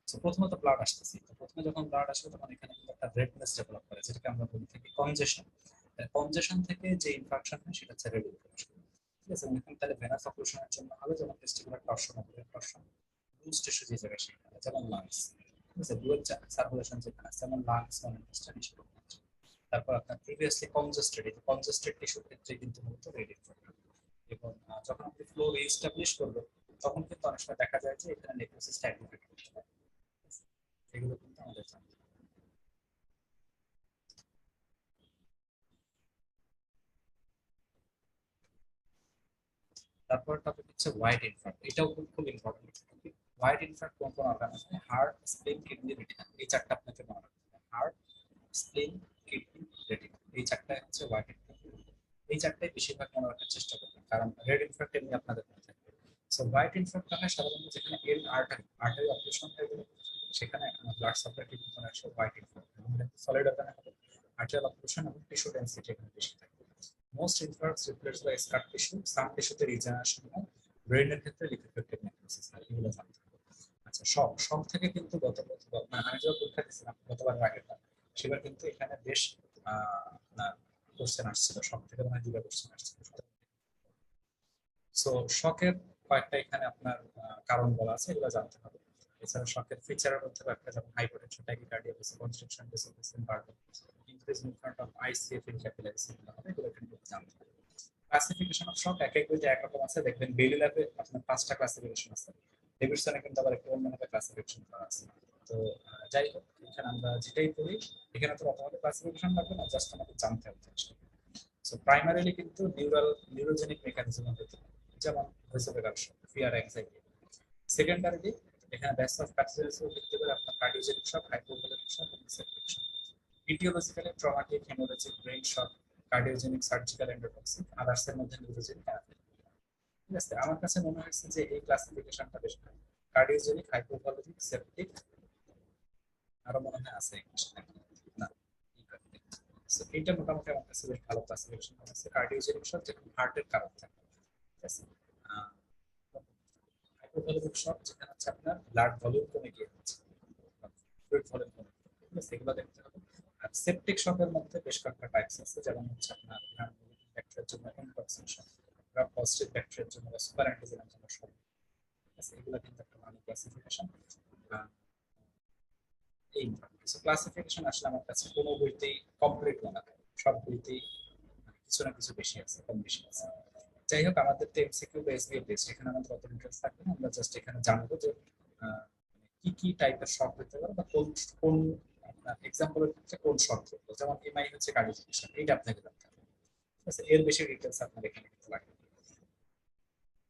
তো প্রথমত ব্লাড আসতেছে, তো প্রথমে যখন ব্লাড আসবে তখন এখানে কিন্তু একটা রেডনেস ডেভেলপ করে, যেটাকে আমরা বলি থাকি কনজেশন। কনজেশন থেকে যে ইনফেকশন হয় সেটা হচ্ছে রেড ইনফেকশন। ঠিক আছে, এখানে তাহলে ভেনাস অপারেশনের জন্য হবে যেমন testicular torsion, ocular torsion, boost tissue যে জায়গায় সেখানে, যেমন লাংস, ঠিক আছে, ডুয়াল সার্কুলেশন যেখানে আছে যেমন লাংস, স্মল ইন্টেস্টাইন হিসেবে। তারপর আপনার প্রিভিয়াসলি কনজেস্টেড, এই কনজেস্টেড টিস্যুর ক্ষেত্রে কিন্তু মূলত রেড ইনফেকশন। এবং যখন আপনি ফ্লো রিএস্টাবলিশ করবেন তখন কিন্তু অনেক সময় দেখা যায় যে এখানে নেক্রোসিসটা অ্যাক্টিভেট করতে পারে। এগুলো কিন্তু আমাদের জানতে হবে। তারপর টপিক হচ্ছে হোয়াইট ইনফ্রাক্ট, এটাও খুব খুব ইম্পর্টেন্ট টপিক। হোয়াইট ইনফ্রাক্ট কোন কোন অর্গান আছে? হার্ট, স্প্লিন, কিডনি, রেটিনা, এই চারটা আপনাকে মনে রাখতে হবে। হার্ট, স্প্লিন, কিডনি, রেটিনা, এই চারটাই হচ্ছে হোয়াইট ইনফ্রাক্ট। এই চারটাই বেশিরভাগ মনে রাখার চেষ্টা করবেন, কারণ রেড ইনফ্রাক্ট এমনি আপনাদের মনে থাকবে। সো হোয়াইট ইনফ্রাক্ট হয় সাধারণত যেখানে এন্ড আর্টারি আর্টারি অপারেশন হয়ে গেলে সেখানে ব্লাড সাপ্লাই ঠিক মতো আসে হোয়াইট ইনফ্রাক্ট, এবং সলিড অর্গানে হবে আর্টারিয়াল অপারেশন এবং টিস্যু ডেন্সিটি এখানে বেশি থাকে। Most infarcts replaced by scar tissue, some টিস্যুতে রিজেনারেশন হয়, ব্রেনের ক্ষেত্রে লিকুইফেক্টিভ নেক্রোসিস হয়, এগুলো জানতে হবে। আচ্ছা, শক শক থেকে কিন্তু মানে আমি যখন পরীক্ষা দিয়েছিলাম গতবার আগেরটা, সেবার কিন্তু এখানে বেশ কোশ্চেন আসছিল, শক থেকে মানে দুটো কোশ্চেন আসছিল। সো শকের কয়েকটা এখানে আপনার কারণ বলা আছে, এগুলো জানতে হবে। এছাড়া শকের ফিচারের মধ্যে কয়েকটা, যেমন hypotension, tachycardia, construction, vasopressin burden, increase movement of ICF in capillaries, এগুলো হবে, এগুলো কিন্তু জানতে হবে। ক্লাসিফিকেশন অফ শক এক এক বইতে একরকম আছে, দেখবেন বেলি ল্যাবে আপনার 5টা ক্লাসিফিকেশন আছে, ডেভিডসনে কিন্তু আবার একটু অন্যভাবে ক্লাসিফিকেশন করা আছে। তো যাই হোক, এখানে আমরা যেটাই পড়ি এখানে তো অতভাবে ক্লাসিফিকেশন লাগবে না, জাস্ট আমাদের জানতে হবে। সো প্রাইমারিলি কিন্তু নিউরোজেনিক মেকানিজম হতে পারে, যেমন ভেসোভেগালশন, ফিয়ার, অ্যাংজাইটি। সেকেন্ডারিলি এখানে ব্যাস অফ প্যাথোলজিও লিখতে পারে আপনার কার্ডিওজেনিক শক, হাইপোভোলেমিক শক এবং সেপ্টিক শক। ইটিওলজিক্যালি ট্রমাটিক, হেমোরেজিক, ব্রেইন শক, কার্ডিওজেনিক, সার্জিক্যাল, এন্ডোটক্সিক, আদার্সের মধ্যে নিউরোজেনিক, অ্যানাফিলিপ্টিক। ঠিক আছে, আমার কাছে মনে হয়েছে যে এই ক্লাসিফিকেশনটা বেশ ভালো। কার্ডিওজেনিক, হাইপোভোলেমিক, সেপ্টিক, আরো মনে হয় আছে না, সো এটা মোটামুটি আমার কাছে বেশ ভালো ক্লাসিফিকেশন মনে হচ্ছে। কার্ডিওজেনিক শক যেখানে হার্টের কারণ থাকে, ঠিক আছে। হাইপোভলিমিক শক যেখানে হচ্ছে আপনার ব্লাড ভলিউম কমে গিয়ে হচ্ছে, ফ্লুইড ভলিউম কমে, ঠিক আছে, এগুলো দেখতে হবে। আর সেপটিক শকের মধ্যে বেশ কয়েকটা টাইপস আছে, যেমন হচ্ছে আপনার গ্রাম ব্যাকটেরিয়ার জন্য এনটক্সিন শক, গ্রাম পজিটিভ ব্যাকটেরিয়ার জন্য বা সুপার অ্যান্টিজেনের জন্য শক, ঠিক আছে, এগুলো কিন্তু একটা ভালো ক্লাসিফিকেশন। এই কিছু ক্লাসিফিকেশন আসলে আমার কাছে কোনো বইতেই কমপ্লিট মনে হয়, সব বইতেই কিছু না কিছু বেশি আছে, কম বেশি আছে। যাই হোক, আমাদের তো এমসিকিউ বা এসবিএ বেস, এখানে আমাদের অত ইন্টারেস্ট থাকবে না, আমরা জাস্ট এখানে জানবো যে আহ, কি কি টাইপের শক হতে পারে বা কোন কোন এক্সাম্পলের ক্ষেত্রে কোন শক হতো, যেমন এমআই হচ্ছে কার্ডিওজেনিক, এটা আপনাকে জানতে হবে, ঠিক আছে, এর বেশি ডিটেলস আপনার এখানে কিন্তু লাগবে।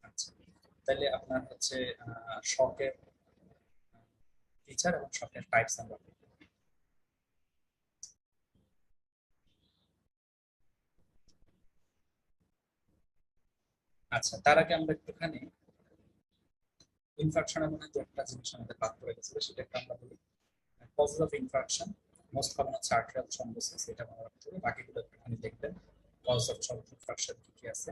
আচ্ছা, তাহলে আপনার হচ্ছে শকের ফিচার এবং শকের টাইপস আমরা দেখব। আচ্ছা, তার আগে আমরা একটুখানি ইনফেকশনের মধ্যে দু একটা জিনিস আমাদের বাদ পড়ে গেছিল, সেটা একটা আমরা বলি। Causes of infection most common হচ্ছে আর্টেরিয়াল থ্রম্বোসিস, এটা মনে রাখতে হবে, বাকিগুলো একটুখানি দেখবেন। কজ অফ ইনফেকশন কি কি আছে?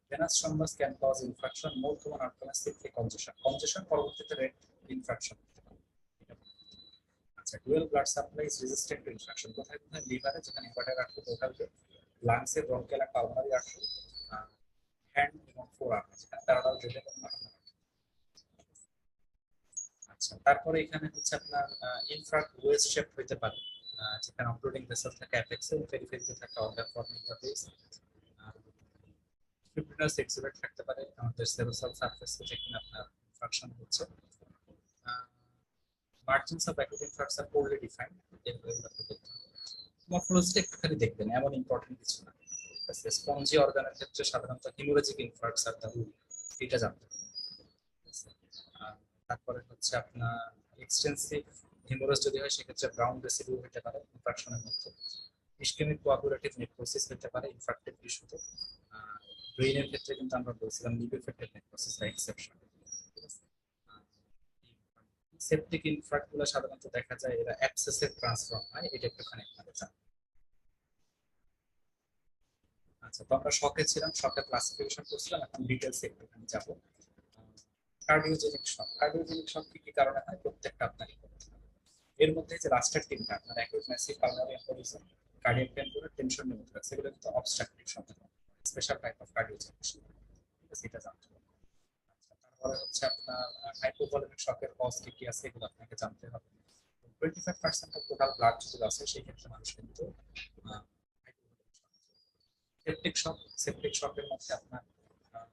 Venous thrombus can cause infection, more common outcome is simply congestion, congestion পরবর্তীতে রেড ইনফেকশন হতে পারে। আচ্ছা, dual blood supply is resistant to infection, কোথায় কোথায়? লিভারে, যেখানে হেপাটাইট আর্টারি টোটাল, লাংসে ব্রঙ্কিয়াল আর পালমোনারি আর্টারি, হ্যান্ড এবং ফোর আর্ম, যেখানে প্যারালাল রেড এবং মাটানো। আচ্ছা, তারপরে এখানে হচ্ছে আপনার ইনফ্রাক্ট ওয়েস্ট শেপ হইতে পারে, যেখানে অপলোডিং ভেসেল থাকে অ্যাপেক্সে এবং পেরিফেরিতে থাকে organ forming the base. Fibrinous exudate থাকতে পারে আমাদের সেরোসাল সারফেসে, যেখানে আপনার ইনফ্রাকশন হচ্ছে। Margins of acute infarction are poorly defined, এগুলো আপনি দেখতে হবে। মরফোলজিটা একটুখানি দেখবেন, এমন ইম্পর্টেন্ট কিছু না। স্পঞ্জি অর্গানের ক্ষেত্রে সাধারণত হিমোরেজিক ইনফ্রাকশন আর এটা জানতে হবে, ঠিক আছে? আহ, তারপরে হচ্ছে আপনার এক্সটেন্সিভ হিমোরেজ যদি হয়, সেক্ষেত্রে ব্রাউন রেসিডিউ হতে পারে ইনফ্রাকশনের মধ্যে। ইসকেমিক কোয়াগুলেটিভ নেক্রোসিস হতে পারে ইনফ্রাক্টিভ টিস্যুতে। ব্রেইনের ক্ষেত্রে কিন্তু আমরা বলছিলাম লিউকোফেক্টিভ নেক্রোসিস বা এক্সেপশন, ঠিক আছে। সেপটিক ইনফ্রাক্ট গুলো সাধারণত দেখা যায় এরা অ্যাবসেসিভ ট্রান্সফর্ম হয়, এটা একটুখানি আপনাদের জানা। আচ্ছা, তো আমরা শখে ছিলাম, শখের ক্লাসিফিকেশন করছিলাম, এখন ডিটেলস একটুখানি যাবো। কার্ডিওজেনিক শক, কার্ডিওজেনিক শক কি কি কারণে হয় প্রত্যেকটা আপনারই করতে হবে। এর মধ্যে যে লাস্টের তিনটা আপনার acute massive pulmonary embolism, cardiac temporal tension pneumothorax, এগুলো কিন্তু obstructive shock, special type of cardiogenic shock, সেটা জানতে হবে। আচ্ছা, তারপরে হচ্ছে আপনার হাইপোভলিমিক শকের কজ কি কি আছে, এগুলো আপনাকে জানতে হবে। 25% অফ টোটাল ব্লাড যদি আছে, সেই ক্ষেত্রে মানুষ কিন্তু সেপ্টিক শক, সেপ্টিক শকের মধ্যে আপনার আহ,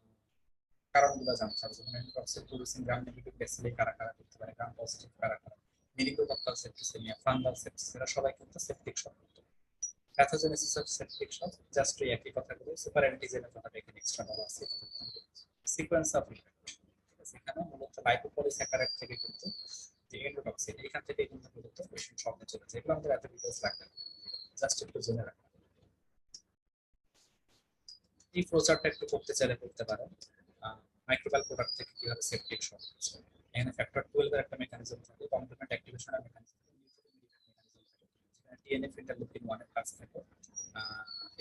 কারণগুলো জানতে হবে, যেমন এন্ডোক্সিন, টুরুসিন, গ্রাম নেগেটিভ ব্যাসিলি কারা কারা করতে পারে, গ্রাম পজিটিভ কারা কারা, মেনিঙ্গোকক্কাল সেপ্টিসেমিয়া, ফাঙ্গাল সেপসিস, এরা সবাই কিন্তু সেপ্টিক শক করতে পারে। Pathogenesis of septic shock, just এই একই কথাগুলো, সুপার অ্যান্টিজেনের কথাটা এখানে এক্সট্রা বলা আছে। সিকোয়েন্স অফ ইফেক্ট, এখানে মূলত লাইপোপলিস্যাকারাইড থেকে কিন্তু যে এন্ডোটক্সিন, এখান থেকে কিন্তু মূলত পেশেন্ট শকে চলে যায়, এগুলো আমাদের এত ডিটেলস লাগবে না, জাস্ট একটু জেনে রাখা। এই ফ্লোচার্টটা একটু করতে চাইলে করতে পারেন। মাইক্রোবায়াল প্রোডাক্ট থেকে কিভাবে সেপটিক শক হচ্ছে, এখানে ফ্যাক্টর 12 এর একটা মেকানিজম থাকে, কমপ্লিমেন্ট অ্যাক্টিভেশনের মেকানিজম থাকে, যেখানে টিএনএফ ইন্টারলিউকিন 1 এর কাজ থাকে।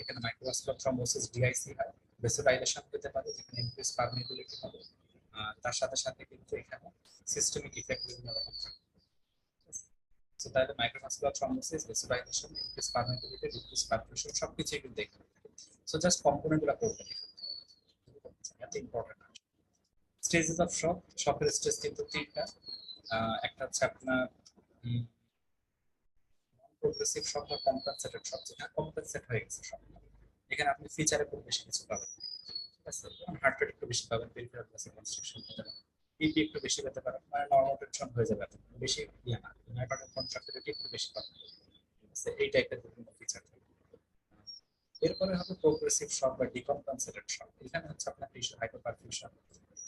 এখানে মাইক্রোভাস্কুলার থ্রম্বোসিস ডিআইসি হয়, ভেসোডাইলেশন হতে পারে, যেখানে ইনক্রিজ পারমিয়াবিলিটি হবে। তার সাথে সাথে কিন্তু এখানে সিস্টেমিক ইফেক্ট বিভিন্ন রকম থাকে। তো তাহলে microvascular thrombosis, vasodilation, increase permeability, decrease perfusion, সবকিছুই কিন্তু এখানে থাকে। সো জাস্ট কম্পোনেন্ট গুলো করবেন। এত ইম্পর্টেন্ট। স্টেজেস অফ শক, শকের স্টেজ কিন্তু তিনটা। একটা হচ্ছে আপনার প্রোগ্রেসিভ শক বা কম্পেনসেটেড শক, যেটা কম্পেনসেট হয়ে গেছে শক। এখানে আপনি ফিচারে খুব বেশি কিছু পাবেন, ঠিক আছে? হার্ট রেট একটু বেশি পাবেন, পেরিফেরাল কনস্ট্রাকশন হতে পারে, পিপি একটু বেশি পেতে পারেন, মানে নর্মাল টেনশন হয়ে যাবে, এত বেশি ইয়ে না, মাইকার্ডিয়াল কন্ট্রাক্টিলিটি একটু বেশি পাবেন, ঠিক আছে? এই টাইপের বিভিন্ন ফিচার থাকবে। এরপরে হবে প্রোগ্রেসিভ শক বা ডিকম্পেনসেটেড শক। এখানে হচ্ছে আপনার টিস্যু হাইপোপারফিউশন,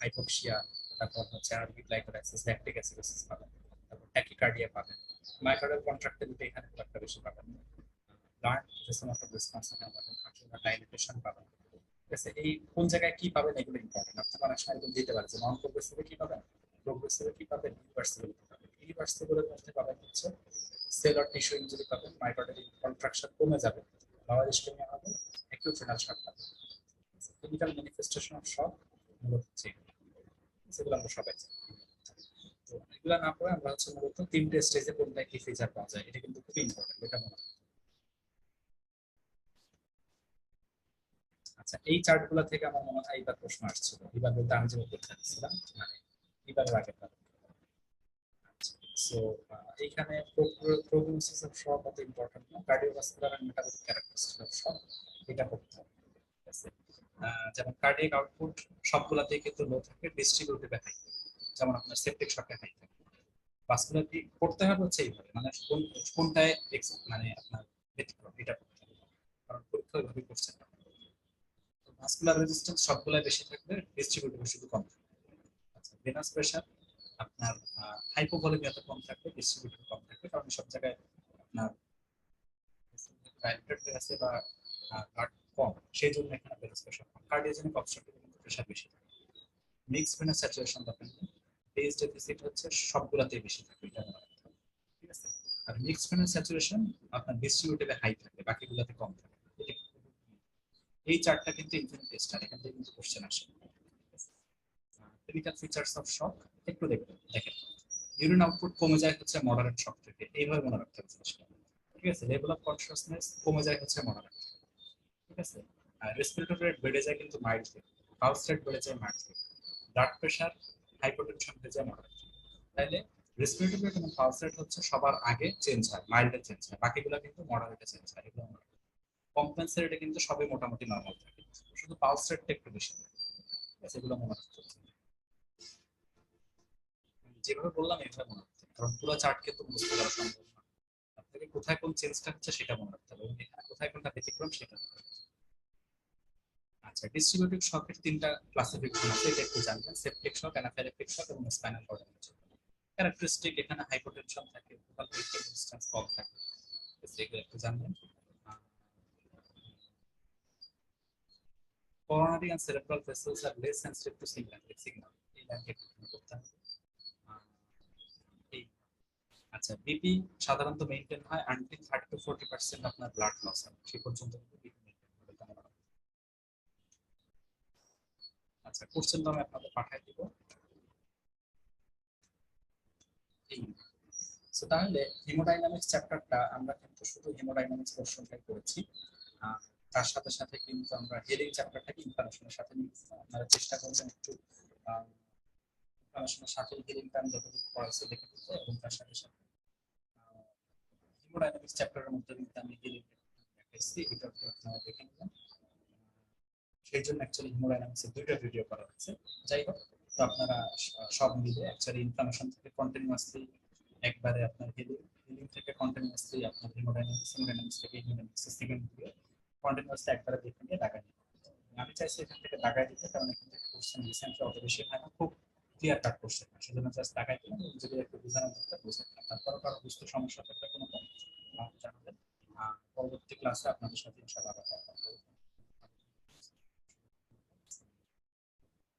হাইপোক্সিয়া, তারপর হচ্ছে আরবি গ্লাইকোলাইসিস, ল্যাকটিক অ্যাসিডোসিস পাবেন, তারপর ট্যাকিকার্ডিয়া পাবেন। মাইকার্ডিয়াল কন্ট্রাক্টিলিটি এখানে খুব একটা বেশি পাবেন না। ব্লাড ভেসেল অফ রেসপন্স এখানে পাবেন, বা ডাইলেটেশন পাবেন, ঠিক আছে? এই কোন জায়গায় কি পাবেন এগুলো ইম্পর্টেন্ট। আপনার অনেক সময় এরকম দিতে পারে যে নন প্রোগ্রেসিভে কি পাবেন, প্রোগ্রেসিভে কি পাবেন, ইরিভার্সিবল কি পাবেন। ইরিভার্সিবলের মধ্যে পাবেন হচ্ছে সেল আর টিস্যু ইনজুরি পাবেন, মাইকার্ডিয়াল কন্ট্রাকশন কমে যাবে, লাভার ইস্কেমিয়া হবে, অ্যাকিউট রেনাল শক পাবেন। ক্লিনিক্যাল ম্যানিফেস্টেশন অফ শক মূলত হচ্ছে সেগুলো আমরা সবাই জানি। তো এগুলো না পড়ে আমরা হচ্ছে মূলত তিনটে স্টেজে কোনটায় কি ফিচার পাওয়া যায়, এটা কিন্তু খুবই ইম্পর্টেন্ট, এটা মনে রাখবেন। আচ্ছা, এই চার্ট গুলো থেকে আমার মনে হয় এইবার প্রশ্ন আসছিল, এবার বলতে আমি যে পরীক্ষা দিচ্ছিলাম, মানে এবারের আগের বার। সো এইখানে প্রোগনোসিস অফ শক অত ইম্পর্টেন্ট না, cardiovascular and metabolic characteristic of shock এটা পড়তে হবে, ঠিক আছে? যেমন কার্ডিয়াক আউটপুট সবগুলাতেই কিন্তু লো থাকে, ডিস্ট্রিবিউটিভে হাই, যেমন আপনার সেপ্টিক শকে হাই থাকে। ভাস্কুলারিটি পড়তে হবে হচ্ছে এইভাবে, মানে কোনটায় মানে আপনার ব্যতিক্রম এটা পড়তে হবে, কারণ পরীক্ষা ওইভাবে করছে না। ভাস্কুলার রেজিস্ট্যান্স সবগুলাই বেশি থাকবে, ডিস্ট্রিবিউটিভ শুধু কম থাকবে। আচ্ছা, ভেনাস প্রেশার আপনার হাইপোভলিমিয়াতে কম থাকবে, ডিস্ট্রিবিউটিভ কম থাকবে, কারণ সব জায়গায় আপনার ডাইলেটেড আছে বা ব্লাড কম, সেই জন্য এখানে ভেনাস প্রেশার কম। কার্ডিওজেনিক অবস্ট্রাকটিভ কিন্তু প্রেশার বেশি থাকে। মিক্স ভেনাস স্যাচুরেশন দেখেন, পেজ ডেফিসিট হচ্ছে সবগুলাতেই বেশি থাকে, এটা মনে রাখতে হবে, ঠিক আছে? আর মিক্স ভেনাস স্যাচুরেশন আপনার ডিস্ট্রিবিউটিভে হাই থাকে, বাকিগুলোতে কম থাকে। এই চারটা কিন্তু ইনফিনিটি স্টার, এখান থেকে কিন্তু কোশ্চেন আসে। ক্লিনিক্যাল ফিচার্স অফ শক একটু দেখবেন, দেখেন ইউরিন আউটপুট কমে যায় হচ্ছে মডারেট শক থেকে, এইভাবে মনে রাখতে হবে জিনিসটা, ঠিক আছে? লেভেল অফ কনসিয়াসনেস কমে যায় হচ্ছে মডারেট, ঠিক আছে? আর রেসপিরেটরি রেট বেড়ে যায় কিন্তু মাইল্ড থেকে, পালস রেট বেড়ে যায় মাইল্ড থেকে, ব্লাড প্রেশার হাইপারটেনশন হয়ে যায় মডারেট। তাইলে রেসপিরেটরি রেট এবং পালস রেট হচ্ছে সবার আগে চেঞ্জ হয়, মাইল্ডে চেঞ্জ হয়, বাকিগুলো কিন্তু মডারেটে চেঞ্জ হয়। এগুলো কম্পেন্সের রেটে কিন্তু সবই মোটামুটি নর্মাল থাকে, শুধু পালস রেটটা একটু বেশি, ঠিক আছে? এগুলো মনে রাখতে হবে। যেভাবে বললাম এইভাবে মনে রাখতে হবে, কারণ পুরো চার্ট কিন্তু বুঝতে পারা সম্ভব না। আপনাকে কোথায় কোন চেঞ্জটা হচ্ছে সেটা মনে রাখতে হবে, এবং এখানে কোথায় কোনটা ব্যতিক্রম সেটা মনে রাখতে হবে। আচ্ছা, ডিস্ট্রিবিউটিভ শকের তিনটা ক্লাসিফিকেশন আছে, এটা একটু জানবেন: সেপ্টিক শক, অ্যানাফিলাক্টিক শক এবং স্পাইনাল কর্ড হ্যামারেজ। ক্যারেক্টারিস্টিক এখানে হাইপোটেনশন থাকে, ফোকাল রেজিস্ট্যান্স কম থাকে, এগুলো একটু জানবেন। coronary and cerebral vessels are less sensitive to sympathetic signal, এই লাইনটা একটু মনে করতে হবে। আহ, এই আচ্ছা, বিপি সাধারণত মেইনটেইন হয় আনটিল 30 to 40% আপনার ব্লাড লস হয়, সেই পর্যন্ত কিন্তু বিপি মেইনটেইন হবে, এটা মনে রাখবেন। আচ্ছা, কোশ্চেন তো আমি আপনাদের পাঠিয়ে দিব এই। সো তাহলে হিমোডাইনামিক্স চ্যাপ্টারটা আমরা কিন্তু শুধু হিমোডাইনামিক্স পোর্শনটাই করেছি। আহ, তার সাথে সাথে কিন্তু আমরা হিলিং চ্যাপ্টারটাকে ইনফরমেশনের সাথে নিয়েছি। আপনারা চেষ্টা করবেন একটু ইনফরমেশনের সাথে হিলিংটা আমি যতটুকু পড়াইছি দেখে দিতে, এবং তার সাথে সাথে হিমোডাইনামিক্স চ্যাপ্টারের মধ্যে কিন্তু আমি হিলিং দেখাইছি, এটা একটু আপনারা দেখে নেবেন। সেই জন্য অ্যাকচুয়ালি হিমোডাইনামিক্সের দুইটা ভিডিও করা হয়েছে। যাই হোক, তো আপনারা সব মিলে অ্যাকচুয়ালি ইনফরমেশন থেকে কন্টিনিউয়াসলি একবারে আপনার হিলিং, হিলিং থেকে কন্টিনিউয়াসলি আপনার হিমোডাইনামিক্স, হিমোডাইনামিক্স থেকে হিমোডাইনামিক্স সেকেন্ড ভিডিও কন্টিনিউয়াসলি একবারে দেখে নিয়ে দাগাই নিতে। আমি চাইছি এখান থেকে দাগাই দিতে, কারণ এখান থেকে কোশ্চেন রিসেন্টলি অত বেশি হয় না, খুব ক্লিয়ার কাট কোশ্চেন, সেজন্য জাস্ট দাগাই দিলাম, এবং যদি একটু বোঝানোর দরকার বুঝাইলাম। তারপরে কারো বুঝতে সমস্যা থাকলে কোনো জানাবেন। পরবর্তী ক্লাসে আপনাদের সাথে ইনশাআল্লাহ